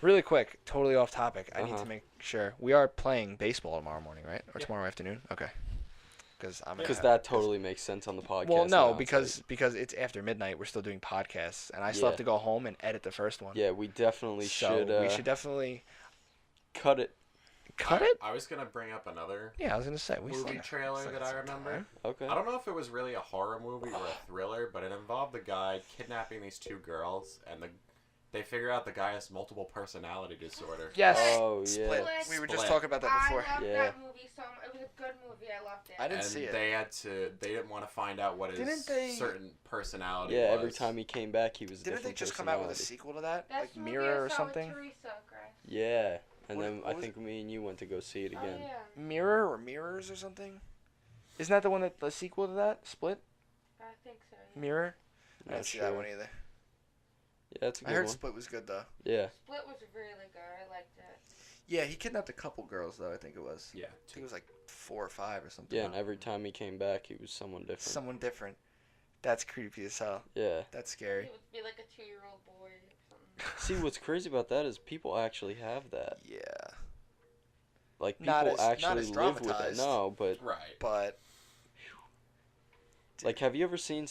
Really quick, totally off topic. I need to make sure. We are playing baseball tomorrow morning, right? Or Yeah. tomorrow afternoon? Okay. Because that totally makes sense on the podcast. Well, now. no, It's because it's after midnight. We're still doing podcasts, and I still Yeah. have to go home and edit the first one. yeah, we definitely So should. we should definitely cut it. cut it. I was going to bring up another Yeah, I was gonna say we movie trailer that I remember. Okay. I don't know if it was really a horror movie or a thriller, but it involved the guy kidnapping these 2 girls, and they figure out the guy has multiple personality disorder. Yes. Oh, yeah. Split. We were just Split. talking about that before. I loved Yeah. that movie so much. It was a good movie. I loved it. I didn't And see it. they didn't want to find out what his Didn't they- certain personality Yeah, was. every time he came back, he was a Didn't they different just come out with a personality. sequel to that, That's like the movie Mirror I or saw something? With Teresa, Grace. Yeah, and What- then what I was- think me and you went to go see it Oh again. yeah. Mirror or Mirrors or something? Isn't that the one that the sequel to that? Split? I think so. Yeah. Mirror? I Not didn't see sure. that one either. Yeah, that's a I good heard one. Split was good though. Yeah. Split was really good. I liked it. Yeah, he kidnapped a couple girls though. I think it was. Yeah. I think it was like 4 or 5 or something. Yeah, and every time he came back, he was someone different. Someone different. That's creepy as hell. Yeah. That's scary. It would be like a 2-year-old boy or something. See, what's crazy about that is people actually have that. Yeah, Like, Not people as- not actually as live with it. dramatized. No, but, Right. but like, have you ever seen,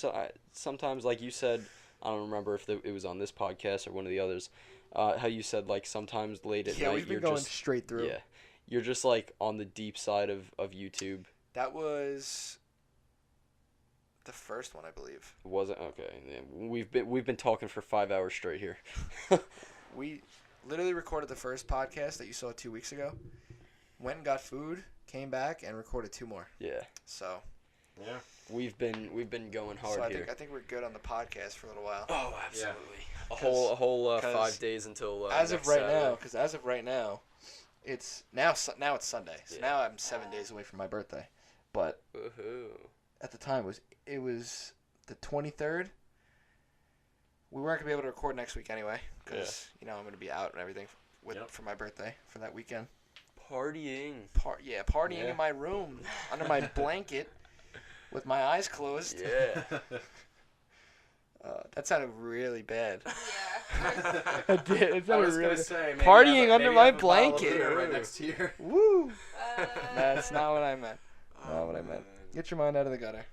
sometimes, like you said, I don't remember if it was on this podcast or one of the others, how you said, like, sometimes late at yeah, night, we've been you're going just, straight through. yeah, you're just, like, on the deep side of YouTube. That was the first one, I believe. It wasn't, okay, yeah, we've been talking for 5 hours straight here. We literally recorded the first podcast that you saw 2 weeks ago. Went and got food, came back, and recorded 2 more. Yeah, So, Yeah. we've been going hard so I here. think we're good on the podcast for a little while. Oh, absolutely. A 'Cause- whole 'cause 5 days until as of next right Saturday. now, because as of right now, it's now it's Sunday. So Yeah. now I'm 7 days away from my birthday. But Woohoo. at the time it was the 23rd. We weren't gonna be able to record next week anyway, because I'm gonna be out and everything for my birthday for that weekend. Partying. Partying Yeah. in my room under my blanket with my eyes closed. Yeah. That sounded really bad. Yeah. It did. It I sounded was really gonna say maybe Partying have under maybe my have a bottle of blanket. beer right next to you. Woo! Uh, That's not what I meant. Not what I meant. Get your mind out of the gutter.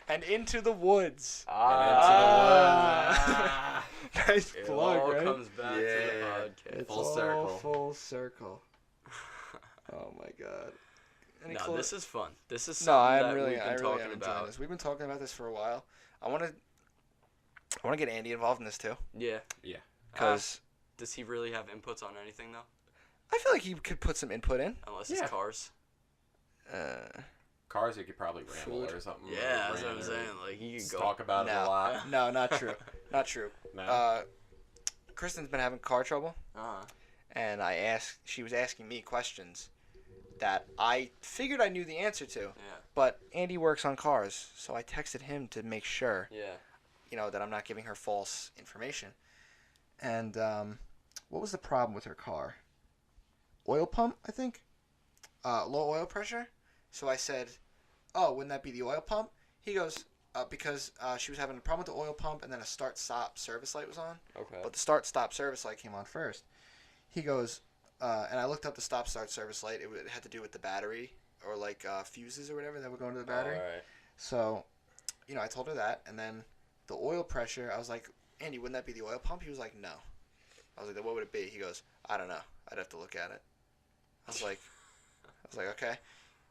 And into the woods. Ah. Nice It plug, all right? comes back to Yeah. the podcast. It's Full all circle. full circle. Oh my god. Any No, clo- this is fun. This is No, something I'm that really, we've I been really talking am enjoying about. this. We've been talking about this for a while. I want to get Andy involved in this too, Yeah. Yeah. because Does he really have inputs on anything though? I feel like he could put some input in. Unless Yeah. it's cars. Cars, you could probably ramble Food. or something. Yeah, or that's what I'm rant or saying. Like he could just go. talk about it No. a lot. No, not true. Not true. No. Kristen's been having car trouble, Uh-huh. and she was asking me questions that I figured I knew the answer to. Yeah. But Andy works on cars, so I texted him to make sure, Yeah. that I'm not giving her false information. And what was the problem with her car? Oil pump, I think. Low oil pressure. So I said, "Oh, wouldn't that be the oil pump?" He goes, "Because she was having a problem with the oil pump, and then a start-stop service light was on. Okay. But the start-stop service light came on first." He goes, and I looked up the stop-start service light. It had to do with the battery or like fuses or whatever that would go into the battery. All right. So, I told her that, and then the oil pressure, I was like, "Andy, wouldn't that be the oil pump?" He was like, "No." I was like, "Then what would it be?" He goes, "I don't know. I'd have to look at it." I was like, "Okay."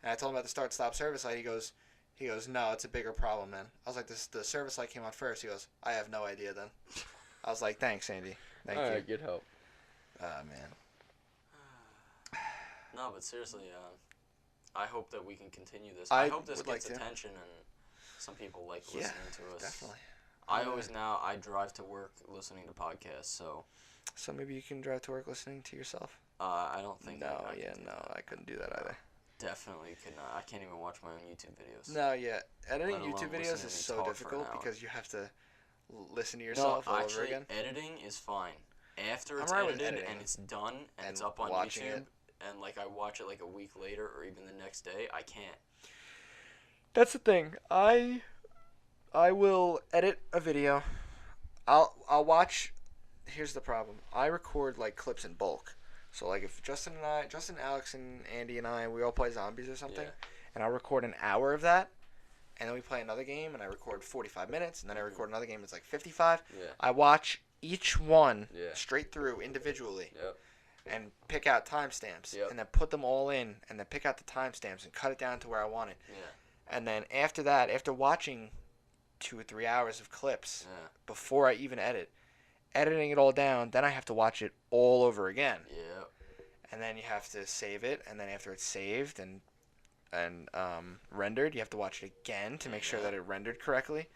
And I told him about the start-stop service light. He goes, "No, it's a bigger problem, man." I was like, the service light came on first." He goes, "I have no idea then." I was like, "Thanks, Andy. Thank All you." right. Good help. Ah, man. No, but seriously, I hope that we can continue this. I I hope this would gets like to. attention and some people like Yeah, listening to us. definitely. I drive to work listening to podcasts, so So maybe you can drive to work listening to yourself? I don't think No, I yeah, can do no, that. I couldn't do that either. Definitely could not. I can't even watch my own YouTube videos. No, yeah. Editing Let alone YouTube listen videos to is me so talk for an difficult hour. because you have to listen to yourself all over again. Editing is fine. After I'm it's right with edited editing and it's done and it's and up on watching YouTube, it. and like I watch it like a week later or even the next day, I can't. That's the thing. I will edit a video. I'll watch. Here's the problem. I record like clips in bulk. So like if Justin, Alex, and Andy and I, we all play zombies or something, Yeah. and I'll record an hour of that, and then we play another game, and I record 45 minutes, and then I record another game that's like 55. Yeah. I watch each one Yeah. straight through individually. Yep. And pick out timestamps, Yep. and then put them all in, and then pick out the timestamps and cut it down to where I want it. Yeah. And then after that, after watching 2 or 3 hours of clips Yeah. before I even editing it all down, then I have to watch it all over again. Yeah. And then you have to save it, and then after it's saved and rendered, you have to watch it again to make sure that it rendered correctly.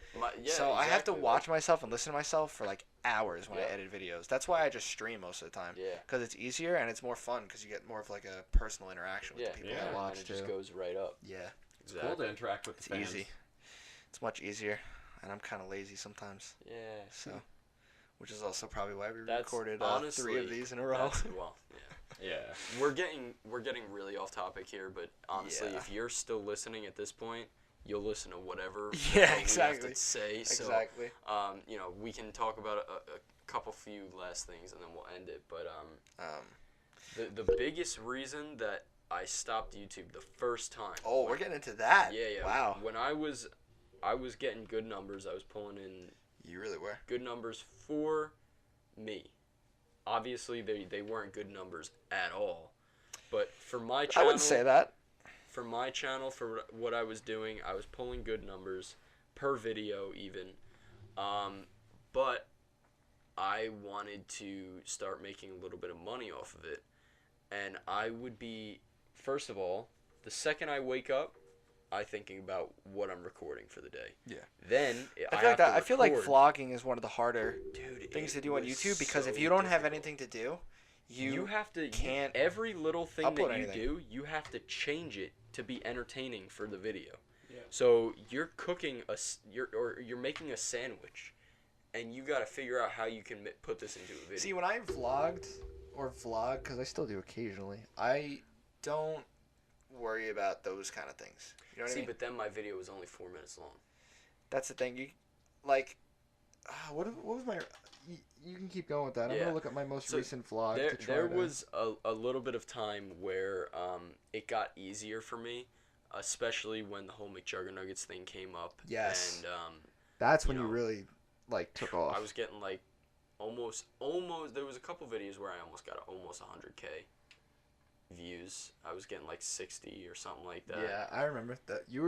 So I have to watch myself and listen to myself for like hours when I edit videos. That's why I just stream most of the time. Yeah. Because it's easier and it's more fun because you get more of like a personal interaction with the people that watch and it too. just goes right up. Yeah, It's cool to interact with the it's fans. easy. It's much easier, and I'm kind of lazy sometimes. Yeah. So, which is also probably why we That's recorded 3 honestly, of these in a row. Well, yeah. Yeah. We're getting really off topic here, but honestly, Yeah. if you're still listening at this point, you'll listen to whatever Yeah, we exactly. have to say. So, Exactly. we can talk about a couple few last things and then we'll end it. But the biggest reason that I stopped YouTube the first time. Oh, we're getting into that. Yeah. Wow. When I was getting good numbers. I was pulling in You really were. good numbers for me. Obviously, they weren't good numbers at all. But for my channel, I wouldn't say that. For my channel, for what I was doing, I was pulling good numbers per video even. But I wanted to start making a little bit of money off of it. And I would be, first of all, the second I wake up, I thinking about what I'm recording for the day. Yeah. Then I feel like record. vlogging is one of the harder Dude, things it to do on was YouTube because so if you don't have difficult. anything to do, You have to can't every little thing upload that you anything. do, you have to change it to be entertaining for the video. Yeah. So you're cooking you're making a sandwich, and you got to figure out how you can put this into a video. See, when I vlog, because I still do occasionally, I don't worry about those kind of things. You know what I mean? But then my video was only 4 minutes long. That's the thing. You like, what was my? You can keep going with that. I'm Yeah. gonna look at my most So recent vlog. There, to try there to... was a little bit of time where it got easier for me, especially when the whole McJuggernuggets thing came up. Yes. And That's when you you know, really like took off. I was getting like almost. There was a couple videos where I almost got almost 100K views. I was getting like 60 or something like that. Yeah, I remember that. You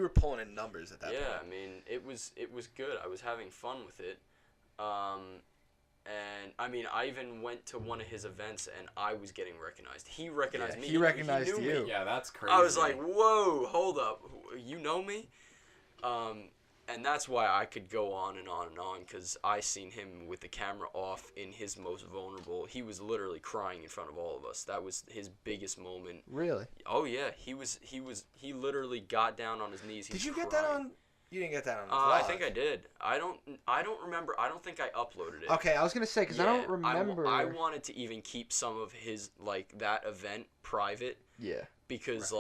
were pulling in numbers at that point. Yeah, I mean it was good. I was having fun with it. And I mean, I even went to one of his events and I was getting recognized. He recognized me. He recognized knew you. Me. Yeah, that's crazy. I was like, whoa, hold up. You know me? And that's why I could go on and on and on, because I seen him with the camera off in his most vulnerable. He was literally crying in front of all of us. That was his biggest moment. Really? Oh yeah, he literally got down on his knees. Did you get that on? You didn't get that on the I vlog. think I did. I don't remember. I don't think I uploaded it. Okay, I was gonna say because I don't remember. I wanted to even keep some of his that event private. Yeah. Because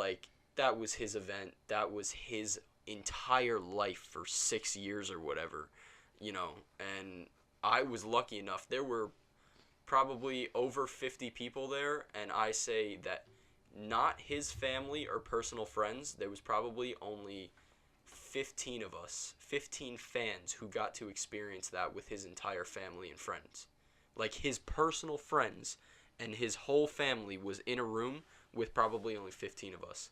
that was his event. That was his entire life for 6 years or whatever, and I was lucky enough. There were probably over 50 people there, and I say that not his family or personal friends. There was probably only 15 of us, 15 fans who got to experience that with his entire family and friends. Like his personal friends and his whole family was in a room with probably only 15 of us.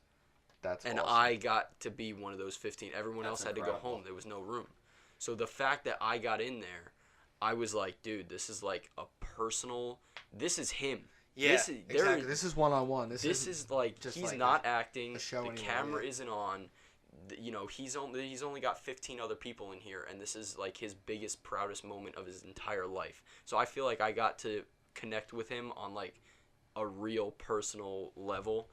That's and awesome. I got to be one of those 15. Everyone That's else had to incredible. go home. There was no room. So the fact that I got in there, I was like, dude, this is like a personal. This is him. Yeah, This is, exactly. This is one-on-one. This is like just he's like not acting. a show The anymore, camera yeah. isn't on. You know, he's only got 15 other people in here, and this is like his biggest, proudest moment of his entire life. So I feel like I got to connect with him on like a real personal level.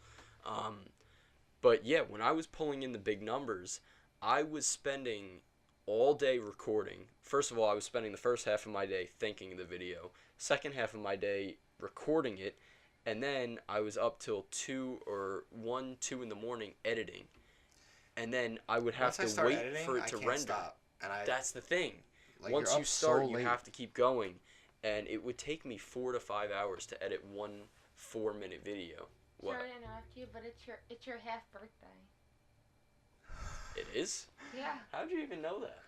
But yeah, when I was pulling in the big numbers, I was spending all day recording. First of all, I was spending the first half of my day thinking of the video, second half of my day recording it, and then I was up till 2 in the morning editing. And then I would have Once I to start wait editing, for it I to can't render. stop. And That's the thing. like, Once you're you up start, so you late. have to keep going, and it would take me 4 to 5 hours to edit one 4-minute video. What? Sorry to interrupt you, but it's your half birthday. It is? Yeah. How'd you even know that?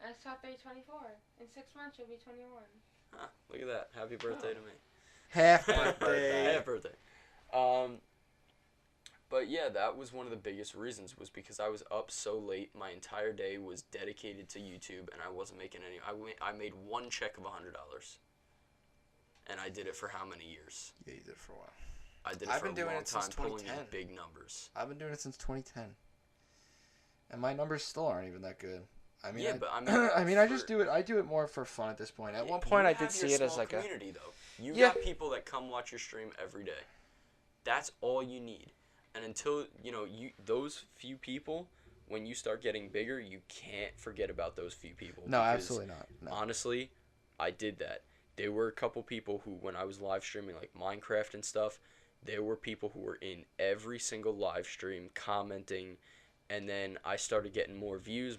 It's February 24. In 6 months, you'll be 21. Huh, look at that. Happy birthday to me. Half Happy birthday. birthday. But yeah, that was one of the biggest reasons, was because I was up so late. My entire day was dedicated to YouTube, and I wasn't making any. I made one check of $100, and I did it for how many years? Yeah, you did it for a while. I did it I've for been a doing long it time, since pulling in 2010. big numbers. I've been doing it since 2010. And my numbers still aren't even that good. I mean, Yeah, but I mean, I mean, I just do it. I do it more for fun at this point. At one point, you I did have see your it as small like community, though. You Yeah. got people that come watch your stream every day. That's all you need. And until those few people, when you start getting bigger, you can't forget about those few people. No, because absolutely not. No. honestly, I did that. There were a couple people who, when I was live streaming like Minecraft and stuff, there were people who were in every single live stream commenting, and then I started getting more views,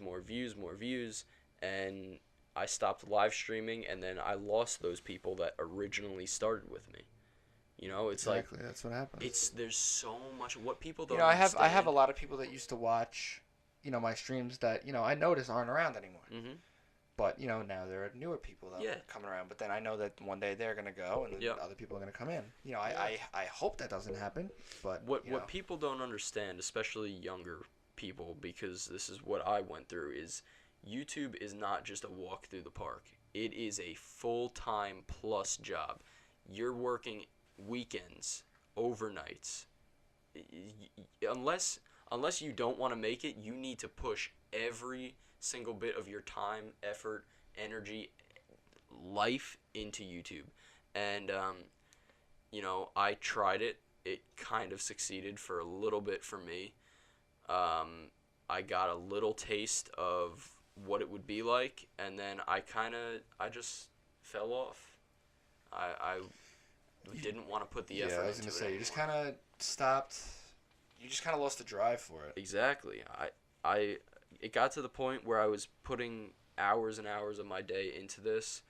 and I stopped live streaming, and then I lost those people that originally started with me. You know, it's Exactly, like that's what happens. there's so much what people don't I understand. have a lot of people that used to watch, my streams that I notice aren't around anymore. Mm-hmm. But now there are newer people that are coming around. But then I know that one day they're gonna go, and then other people are gonna come in. I hope that doesn't happen. But what people don't understand, especially younger people, because this is what I went through, is YouTube is not just a walk through the park. It is a full-time plus job. You're working weekends, overnights. Unless you don't want to make it, you need to push every single bit of your time, effort, energy, life into YouTube. And I tried it. It kind of succeeded for a little bit for me. I got a little taste of what it would be like, and then I just fell off. I didn't want to put the effort into it. I was gonna say, you anymore. just kind of stopped. You just kind of lost the drive for it. Exactly. It got to the point where I was putting hours and hours of my day into this,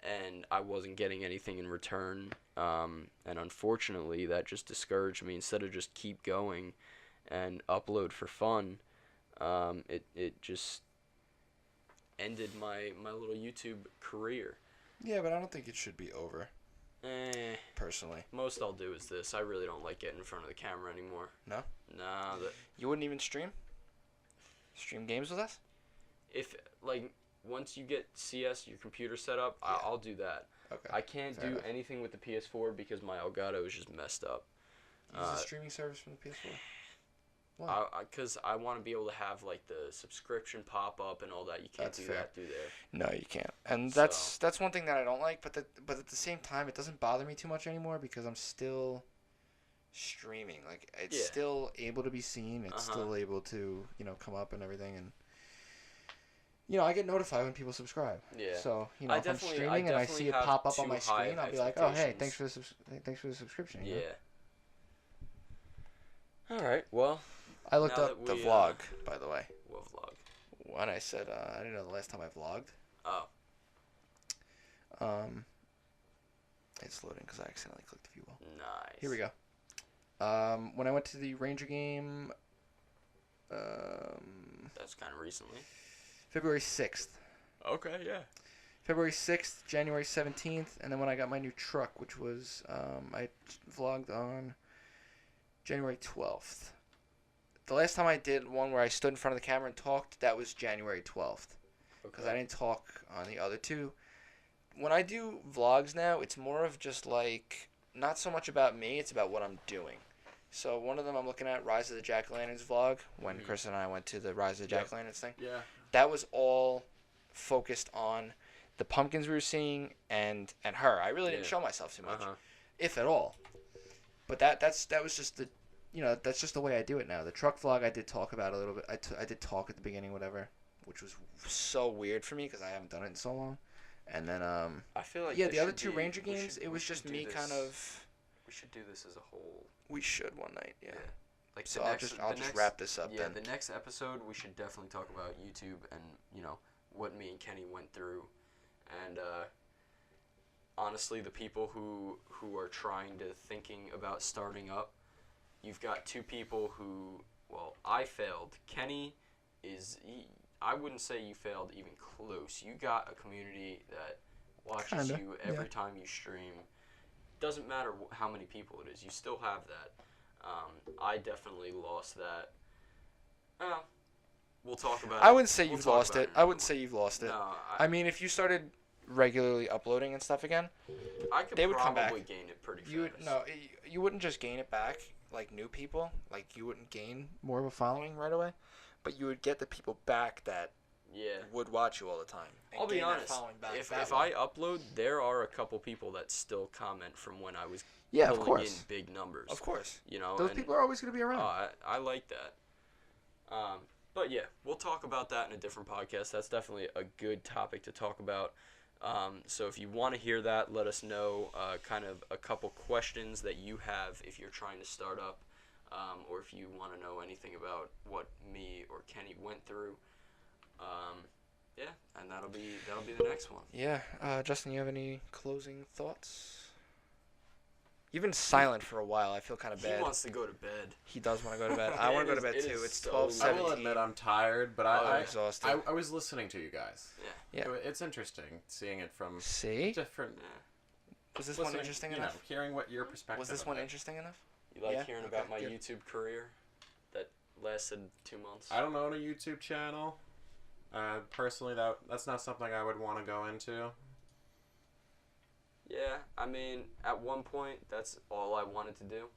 and I wasn't getting anything in return. And unfortunately, that just discouraged me. Instead of just keep going and upload for fun, it just ended my little YouTube career. Yeah, but I don't think it should be over. Personally. Most I'll do is this. I really don't like getting in front of the camera anymore. No? Nah. You wouldn't even stream games with us? If, like, once you get CS, your computer set up, Yeah. I'll do that. Okay. I can't Fair do enough. anything with the PS4 because my Elgato is just messed up. Use a streaming service from the PS4? Why? Because I want to be able to have, like, the subscription pop up and all that. You can't That's do fair. that through there. No, you can't. And So- that's one thing that I don't like, but at the same time, it doesn't bother me too much anymore because I'm still streaming. Like, it's Yeah. still able to be seen. It's Uh-huh. still able to, come up and everything. And, I get notified when people subscribe. Yeah. So, I if I'm definitely- streaming I and I see it definitely pop have up on my too high screen, of I'll be like, oh, hey, expectations. thanks for the subscription. Yeah. All right. Well, I looked Now up that the we, vlog, by the way. what vlog? When I said, I didn't know the last time I vlogged. Oh. It's loading because I accidentally clicked view all. Nice. Here we go. When I went to the Ranger game, That's kind of recently. February 6th. Okay. Yeah. February 6th, January 17th, and then when I got my new truck, which was, I vlogged on January 12th. The last time I did one where I stood in front of the camera and talked, that was January 12th. Because I didn't talk on the other two. when I do vlogs now, it's more of just like not so much about me. It's about what I'm doing. So one of them I'm looking at, Rise of the Jack-o'-lanterns vlog, when Chris and I went to the Rise of the Jack-o'-lanterns thing. Yeah. That was all focused on the pumpkins we were seeing and her. I really didn't show myself too much, if at all. But that was just the, that's just the way I do it now. The truck vlog I did talk about a little bit. I did talk at the beginning, whatever, which was so weird for me because I haven't done it in so long. And then I feel like the other two Ranger games, it was just me kind of. We should do this as a whole. We should one night, yeah. Like so I'll just wrap this up then. Yeah, the next episode we should definitely talk about YouTube and what me and Kenny went through, and honestly, the people who are trying to thinking about starting up. You've got two people who, well, I failed. Kenny I wouldn't say you failed even close. You got a community that watches you every time you stream. Doesn't matter how many people it is, you still have that. I definitely lost that. We'll talk about it. I wouldn't say you've lost it. I wouldn't say you've lost it. No, I mean, if you started regularly uploading and stuff again, they would come back. Gain it pretty fast. You wouldn't just gain it back like new people. Like you wouldn't gain more of a following right away, but you would get the people back that would watch you all the time. I'll be honest. If I upload, there are a couple people that still comment from when I was pulling in big numbers. Of course. Those people are always going to be around. I like that. But yeah, we'll talk about that in a different podcast. That's definitely a good topic to talk about. So if you want to hear that, let us know kind of a couple questions that you have if you're trying to start up, or if you want to know anything about what me or Kenny went through. And that'll be the next one. Yeah, Justin, you have any closing thoughts? You've been silent for a while. I feel kind of bad. He wants to go to bed. He does want to go to bed. I want to go to bed too. It's 12:17. I will admit I'm tired, but I'm exhausted. I was listening to you guys. Yeah. It's interesting seeing it from Was different. this one interesting enough? Hearing what your perspective. Was this one interesting enough? You like hearing about my YouTube career that lasted 2 months? I don't own a YouTube channel. Personally, that's not something I would want to go into. Yeah, I mean, at one point, that's all I wanted to do.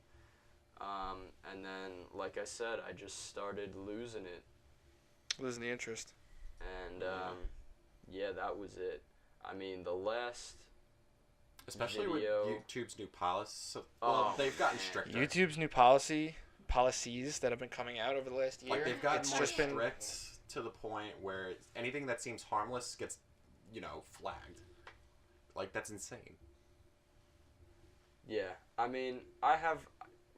And then, like I said, I just started losing it. Losing the interest. And, that was it. I mean, the last Especially video... with YouTube's new policy. They've gotten stricter. YouTube's new policies that have been coming out over the last year. Like, they've gotten more strict to the point where anything that seems harmless gets, flagged. Like, that's insane. Yeah, I mean,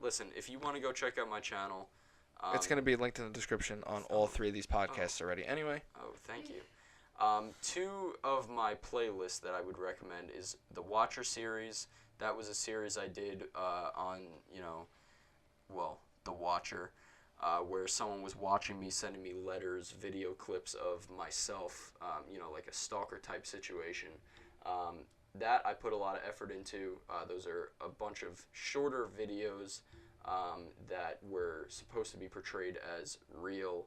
listen, if you want to go check out my channel... it's going to be linked in the description on all three of these podcasts already. Anyway. Oh, thank you. Two of my playlists that I would recommend is the Watcher series. That was a series I did on, The Watcher, where someone was watching me, sending me letters, video clips of myself, like a stalker type situation. That I put a lot of effort into. Those are a bunch of shorter videos that were supposed to be portrayed as real,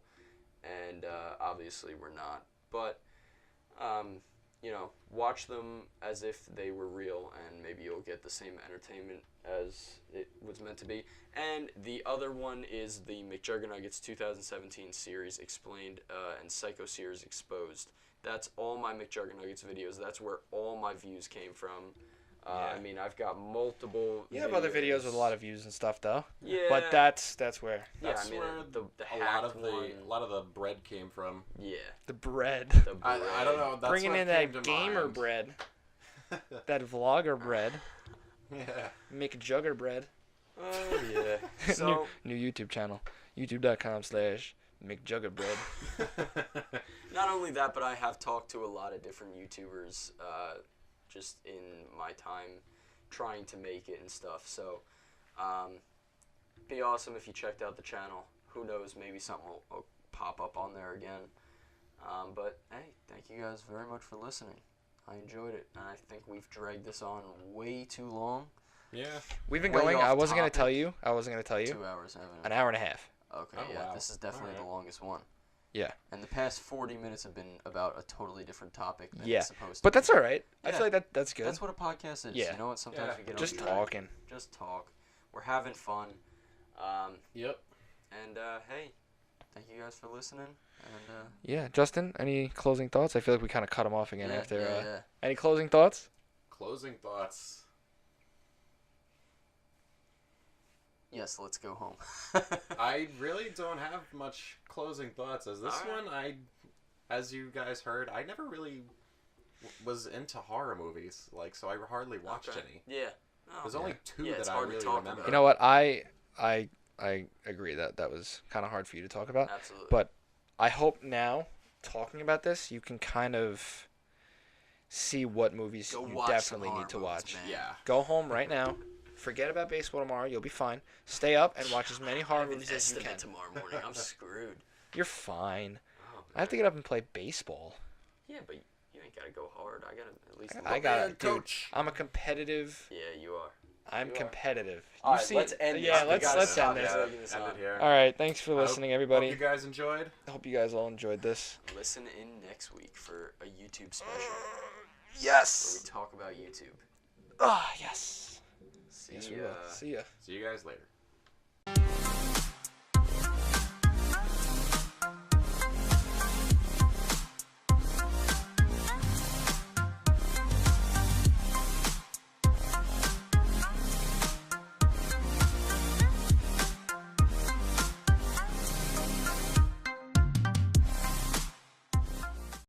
and obviously were not. But, watch them as if they were real, and maybe you'll get the same entertainment as it was meant to be. And the other one is the McJuggernuggets 2017 series Explained and Psycho series Exposed. That's all my McJuggernuggets videos. That's where all my views came from. I mean, I've got multiple. You have other videos with a lot of views and stuff, though. Yeah. But that's where. That's I mean, where the a lot of the bread came from. Yeah. The bread. The bread. I don't know. That's Bringing what in came that to gamer mind. bread. That vlogger bread. Yeah. McJugger bread. Oh yeah. So new YouTube channel. YouTube.com/McJuggerBread. not only that, but I have talked to a lot of different YouTubers just in my time trying to make it and stuff. So be awesome if you checked out the channel. Who knows, maybe something will pop up on there again. But hey, thank you guys very much for listening. I enjoyed it, and I think we've dragged this on way too long. Yeah. We've been Way going. off I wasn't gonna topic. tell you. 2 hours, haven't we? An hour and a half. Okay, Oh, yeah, wow. this is definitely Alright. the longest one. Yeah. And the past 40 minutes have been about a totally different topic than Yeah. it's supposed to But be. that's all right. I Yeah. feel like that's good. That's what a podcast is. Yeah. You know what? Sometimes Yeah. we get Just on track. talking. Just talk. We're having fun. Yep. And hey, thank you guys for listening. And Yeah, Justin, any closing thoughts? I feel like we kind of cut him off again yeah, after. yeah. Any closing thoughts? Closing thoughts. Yes, let's go home. I really don't have much closing thoughts. As this Alright. one, as you guys heard, I never really was into horror movies. Like, so I hardly watched Okay. any. Yeah. Oh, There's yeah. only two Yeah, it's that I hard to really talk remember. about. You know what? I agree that was kind of hard for you to talk about. Absolutely. But I hope now, talking about this, you can kind of see what movies Go you watch definitely some need to horror watch. movies, man. Yeah. Go home right now. Forget about baseball tomorrow. You'll be fine. Stay up and watch as many I horror have an movies as you estimate can. tomorrow morning. I'm screwed. You're fine. Oh, I have to get up and play baseball. yeah, but you ain't gotta go hard. I gotta at least. I got Man, it, dude. coach. I'm a competitive. Yeah, you are. I'm You are. competitive. All You right, see? let's end this. Yeah, We let's gotta end stop this. dragging this End on. it here. All right. Thanks for I hope- listening, Hope everybody. you guys enjoyed. I hope you guys all enjoyed this. Listen in next week for a YouTube special where Yes. we talk about YouTube. Ah, yes. See Yes, we ya. will. See ya. See you guys later.